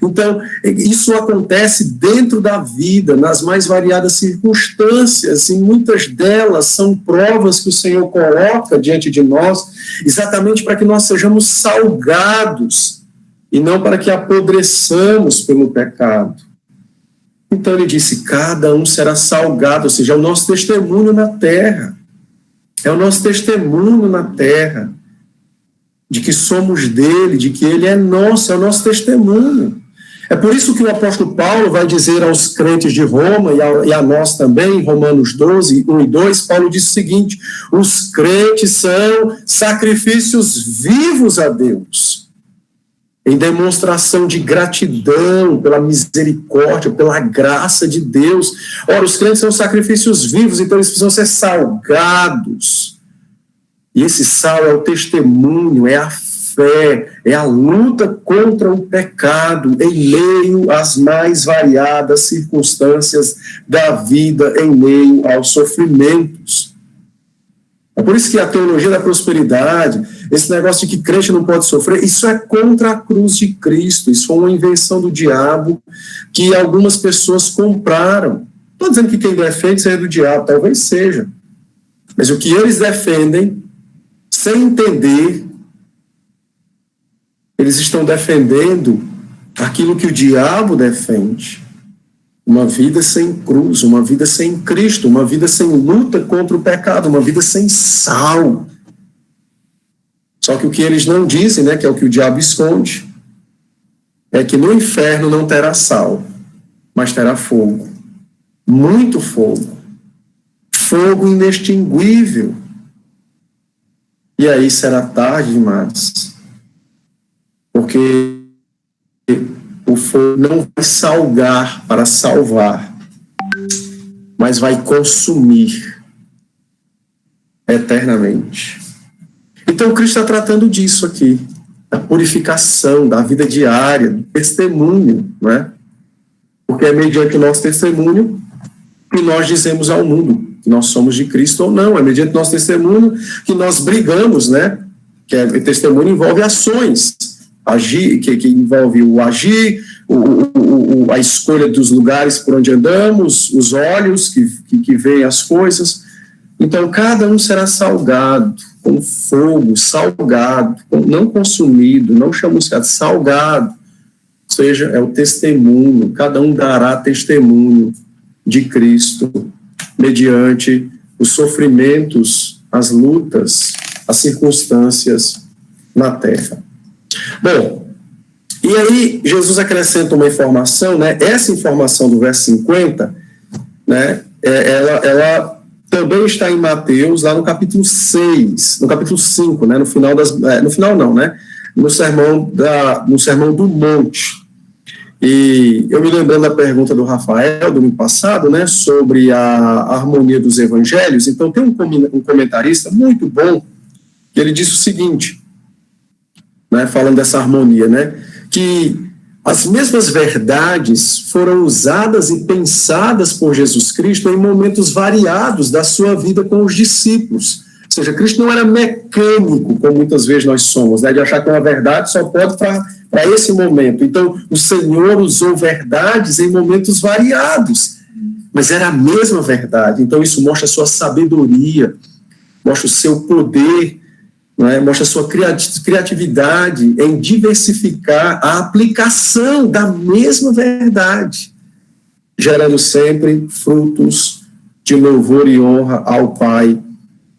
S1: Então, isso acontece dentro da vida, nas mais variadas circunstâncias, e muitas delas são provas que o Senhor coloca diante de nós, exatamente para que nós sejamos salgados, e não para que apodreçamos pelo pecado. Então ele disse, cada um será salgado, ou seja, é o nosso testemunho na terra. É o nosso testemunho na terra, de que somos dele, de que ele é nosso, é o nosso testemunho. É por isso que o apóstolo Paulo vai dizer aos crentes de Roma, e a nós também, em Romanos 12, 1 e 2, Paulo diz o seguinte, os crentes são sacrifícios vivos a Deus, em demonstração de gratidão pela misericórdia, pela graça de Deus. Ora, os crentes são sacrifícios vivos, então eles precisam ser salgados. E esse sal é o testemunho, é a fé, é a luta contra o pecado em meio às mais variadas circunstâncias da vida, em meio aos sofrimentos. É por isso que a teologia da prosperidade, esse negócio de que crente não pode sofrer, isso é contra a cruz de Cristo, isso foi uma invenção do diabo que algumas pessoas compraram. Estou dizendo que quem defende isso é do diabo, talvez seja. Mas o que eles defendem, sem entender, eles estão defendendo aquilo que o diabo defende. uma vida sem cruz, uma vida sem Cristo, uma vida sem luta contra o pecado, uma vida sem sal. Só que o que eles não dizem, né, que é o que o diabo esconde, é que no inferno não terá sal, mas terá fogo. Muito fogo. Fogo inextinguível. E aí será tarde demais. Porque o fogo não vai salgar para salvar, mas vai consumir eternamente. Então, Cristo está tratando disso aqui, da purificação, da vida diária, do testemunho, né? Porque é mediante o nosso testemunho que nós dizemos ao mundo que nós somos de Cristo ou não. É mediante o nosso testemunho que nós brigamos, né? Que o testemunho envolve ações, agir, que envolve o agir, a escolha dos lugares por onde andamos, os olhos que veem as coisas. Então, cada um será salgado com fogo, salgado, não consumido, não chamuscado, salgado. Ou seja, é o testemunho, cada um dará testemunho de Cristo, mediante os sofrimentos, as lutas, as circunstâncias na terra. Bom, e aí Jesus acrescenta uma informação, né? Essa informação do verso 50, né? Ela também está em Mateus, lá no capítulo 6, no capítulo 5, né? No final não, né? No sermão do Monte. E eu me lembrando da pergunta do Rafael, domingo passado, né? Sobre a harmonia dos evangelhos. Então, tem um comentarista muito bom, que ele disse o seguinte, né? Falando dessa harmonia, né? Que as mesmas verdades foram usadas e pensadas por Jesus Cristo em momentos variados da sua vida com os discípulos. Ou seja, Cristo não era mecânico, como muitas vezes nós somos, né, de achar que uma verdade só pode para esse momento. Então, o Senhor usou verdades em momentos variados, mas era a mesma verdade. Então, isso mostra a sua sabedoria, mostra o seu poder, mostra a sua criatividade em diversificar a aplicação da mesma verdade, gerando sempre frutos de louvor e honra ao Pai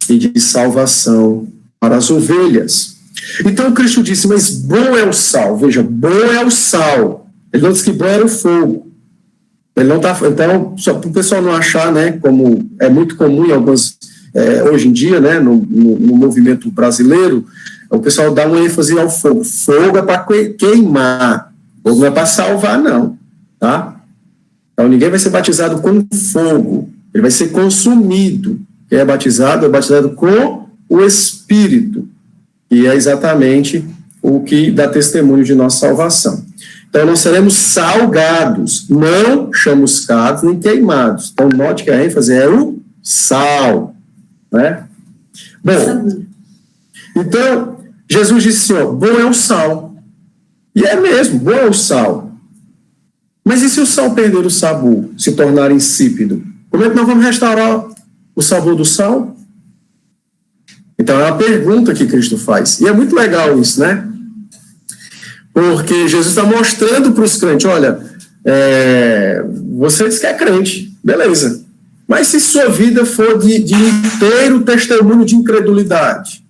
S1: e de salvação para as ovelhas. Então Cristo disse, mas bom é o sal. Veja, bom é o sal. Ele não disse que bom era o fogo. Ele não tá, então, só para o pessoal não achar, né, como é muito comum em algumas... hoje em dia, né, no movimento brasileiro, o pessoal dá uma ênfase ao fogo. Fogo é para queimar, fogo não é para salvar, não. Tá? Então, ninguém vai ser batizado com fogo, ele vai ser consumido. Quem é batizado com o Espírito, e é exatamente o que dá testemunho de nossa salvação. Então, nós seremos salgados, não chamuscados nem queimados. Então, note que a ênfase é o sal. Né? Bom, então, Jesus disse assim, ó, bom é o sal. E é mesmo, bom é o sal. Mas e se o sal perder o sabor, se tornar insípido? Como é que nós vamos restaurar o sabor do sal? Então, é uma pergunta que Cristo faz. E é muito legal isso, né? Porque Jesus está mostrando para os crentes, olha, você diz que é crente, beleza. Mas se sua vida for de inteiro testemunho de incredulidade,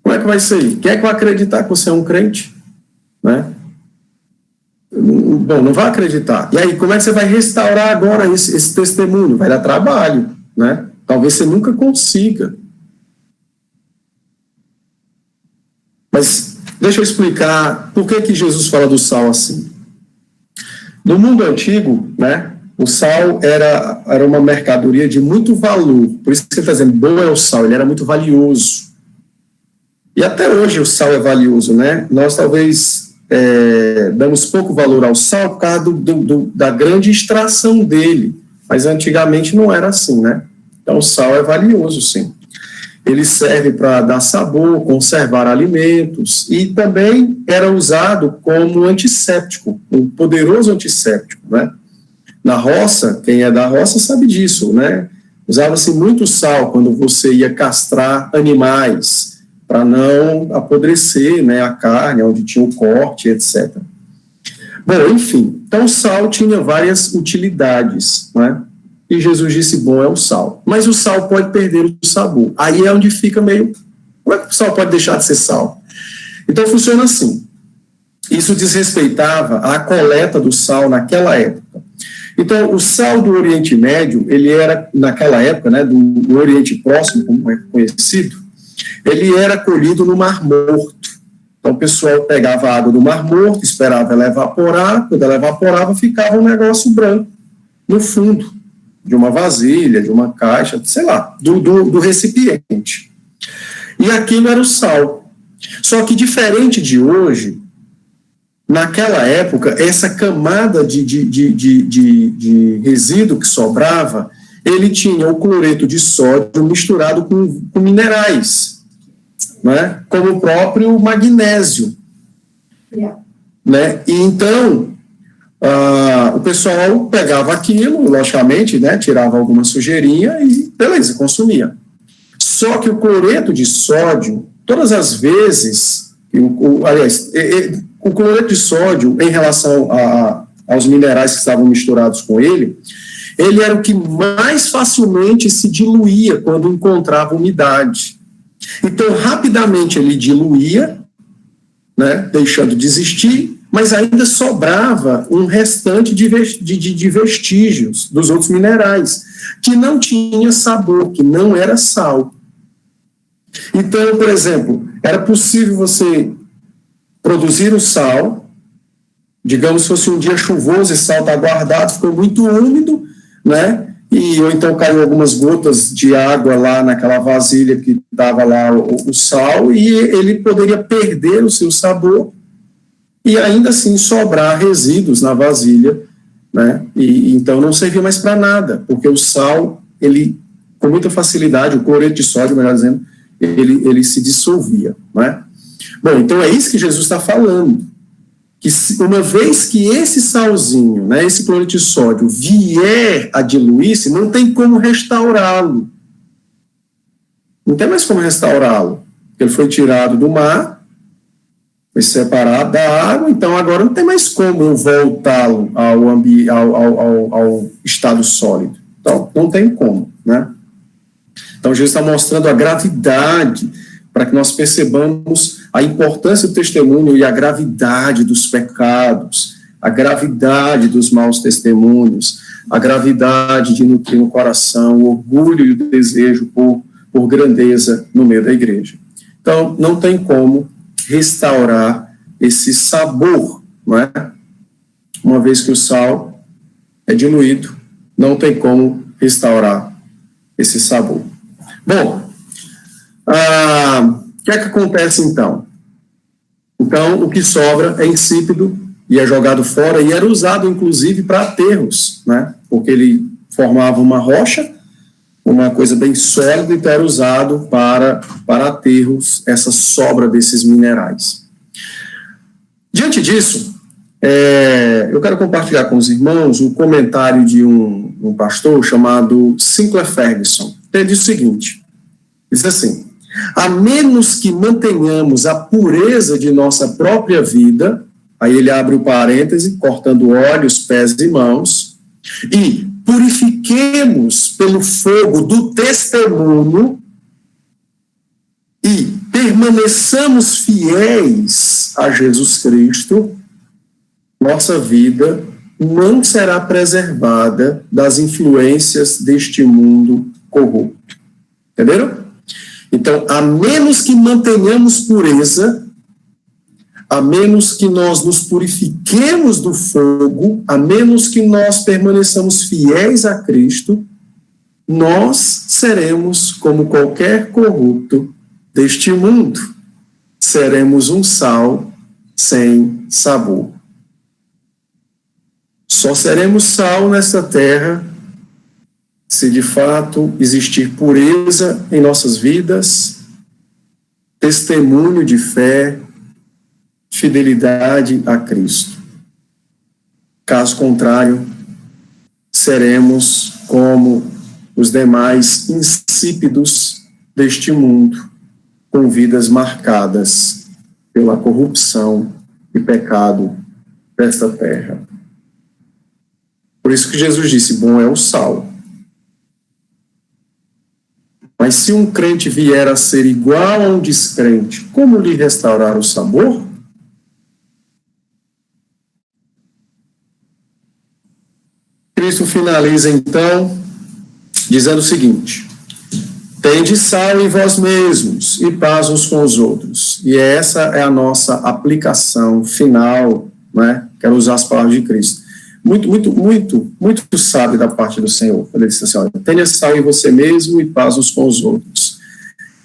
S1: como é que vai ser? Quem é que vai acreditar que você é um crente? Né? Bom, não vai acreditar. E aí, como é que você vai restaurar agora esse testemunho? Vai dar trabalho, né? Talvez você nunca consiga. Mas deixa eu explicar por que Jesus fala do sal assim. No mundo antigo, né? O sal era uma mercadoria de muito valor. Por isso que ele está dizendo, bom é o sal, ele era muito valioso. E até hoje o sal é valioso, né? Nós talvez damos pouco valor ao sal por causa da grande extração dele. Mas antigamente não era assim, né? Então o sal é valioso, sim. Ele serve para dar sabor, conservar alimentos e também era usado como antisséptico, um poderoso antisséptico, né? Na roça, quem é da roça sabe disso, né? Usava-se muito sal quando você ia castrar animais, para não apodrecer, né, a carne, onde tinha o corte, etc. Bom, enfim, então o sal tinha várias utilidades, né? E Jesus disse, bom é o sal. Mas o sal pode perder o sabor. Aí é onde fica meio... Como é que o sal pode deixar de ser sal? Então funciona assim. Isso desrespeitava a coleta do sal naquela época. Então, o sal do Oriente Médio, ele era, naquela época, né, do Oriente Próximo, como é conhecido, ele era colhido no Mar Morto. Então, o pessoal pegava a água do Mar Morto, esperava ela evaporar, quando ela evaporava, ficava um negócio branco no fundo de uma vasilha, de uma caixa, sei lá, do recipiente. E aquilo era o sal. Só que, diferente de hoje, naquela época, essa camada de resíduo que sobrava, ele tinha o cloreto de sódio misturado com minerais, né? Como o próprio magnésio. Né? E então, o pessoal pegava aquilo, logicamente, né? Tirava alguma sujeirinha e, beleza, consumia. Só que o cloreto de sódio, todas as vezes, aliás, o cloreto de sódio, em relação aos minerais que estavam misturados com ele era o que mais facilmente se diluía quando encontrava umidade. Então, rapidamente ele diluía, né, deixando de existir, mas ainda sobrava um restante de vestígios dos outros minerais, que não tinha sabor, que não era sal. Então, por exemplo, era possível você produzir o sal, digamos se fosse um dia chuvoso, esse sal está guardado, ficou muito úmido, né? Ou então caiu algumas gotas de água lá naquela vasilha que estava lá o sal, e ele poderia perder o seu sabor e ainda assim sobrar resíduos na vasilha, né? E então não servia mais para nada, porque o sal, ele, com muita facilidade, o cloreto de sódio, melhor dizendo, ele se dissolvia, né? Bom, então é isso que Jesus está falando, que uma vez que esse salzinho, né, esse cloreto de sódio vier a diluir-se, não tem como restaurá-lo. Não tem mais como restaurá-lo. Ele foi tirado do mar, foi separado da água, então agora não tem mais como voltá-lo ao estado sólido. Então, não tem como, né? Então, Jesus está mostrando a gravidade para que nós percebamos a importância do testemunho e a gravidade dos pecados, a gravidade dos maus testemunhos, a gravidade de nutrir no coração o orgulho e o desejo por grandeza no meio da igreja. Então, não tem como restaurar esse sabor, não é? Uma vez que o sal é diluído, não tem como restaurar esse sabor. Bom, o que é que acontece então? Então, o que sobra é insípido e é jogado fora, e era usado, inclusive, para aterros, né? Porque ele formava uma rocha, uma coisa bem sólida, então era usado para aterros, essa sobra desses minerais. Diante disso, eu quero compartilhar com os irmãos um comentário de um pastor chamado Sinclair Ferguson. Ele diz o seguinte, diz assim: a menos que mantenhamos a pureza de nossa própria vida, aí ele abre o parêntese, cortando olhos, pés e mãos, e purifiquemos pelo fogo do testemunho e permaneçamos fiéis a Jesus Cristo, nossa vida não será preservada das influências deste mundo corrupto. Entenderam? Então, a menos que mantenhamos pureza, a menos que nós nos purifiquemos do fogo, a menos que nós permaneçamos fiéis a Cristo, nós seremos como qualquer corrupto deste mundo. Seremos um sal sem sabor. Só seremos sal nesta terra se de fato existir pureza em nossas vidas, testemunho de fé, fidelidade a Cristo. Caso contrário, seremos como os demais insípidos deste mundo, com vidas marcadas pela corrupção e pecado desta terra. Por isso que Jesus disse, bom é o sal. Mas se um crente vier a ser igual a um descrente, como lhe restaurar o sabor? Cristo finaliza, então, dizendo o seguinte, tende sal em vós mesmos e paz uns com os outros. E essa é a nossa aplicação final, né? Quero usar as palavras de Cristo. Muito sábio da parte do Senhor. Ele disse assim, olha, tenha sal em você mesmo e paz uns com os outros.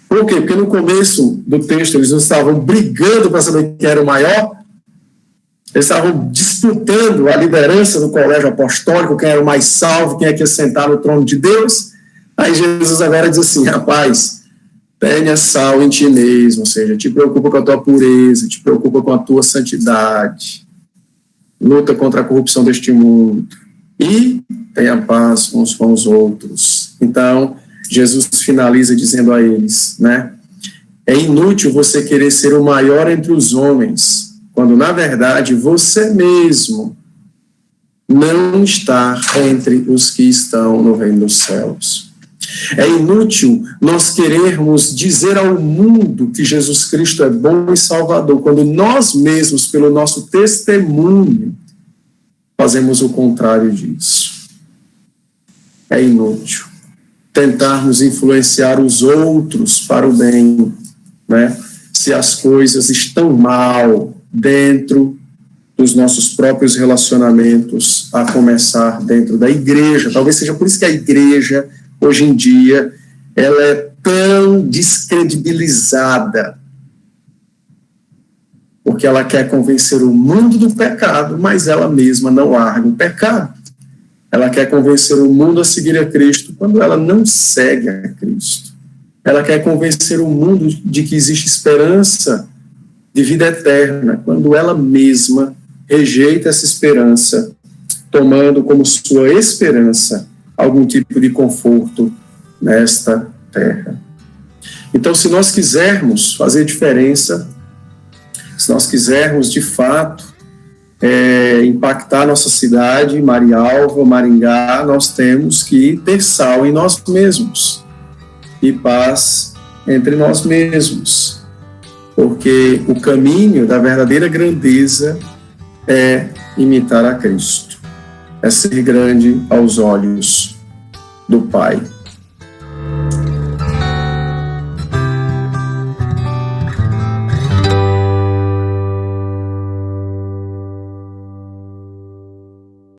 S1: Por quê? Porque no começo do texto eles não estavam brigando para saber quem era o maior, eles estavam disputando a liderança do colégio apostólico, quem era o mais salvo, quem é que ia sentar no trono de Deus. Aí Jesus agora diz assim, rapaz, tenha sal em ti mesmo, ou seja, te preocupa com a tua pureza, te preocupa com a tua santidade, luta contra a corrupção deste mundo e tenha paz uns com os outros. Então, Jesus finaliza dizendo a eles, né, é inútil você querer ser o maior entre os homens, quando, na verdade, você mesmo não está entre os que estão no reino dos céus. É inútil nós querermos dizer ao mundo que Jesus Cristo é bom e salvador, quando nós mesmos, pelo nosso testemunho, fazemos o contrário disso. É inútil tentarmos influenciar os outros para o bem, né? Se as coisas estão mal dentro dos nossos próprios relacionamentos, a começar dentro da igreja. Talvez seja por isso que a igreja, hoje em dia, ela é tão descredibilizada, porque ela quer convencer o mundo do pecado, mas ela mesma não larga o pecado. Ela quer convencer o mundo a seguir a Cristo, quando ela não segue a Cristo. Ela quer convencer o mundo de que existe esperança de vida eterna, quando ela mesma rejeita essa esperança, tomando como sua esperança algum tipo de conforto nesta terra. Então, se nós quisermos fazer diferença, se nós quisermos, de fato, impactar nossa cidade, Marialva, Maringá, nós temos que ter sal em nós mesmos e paz entre nós mesmos, porque o caminho da verdadeira grandeza é imitar a Cristo, é ser grande aos olhos do Pai.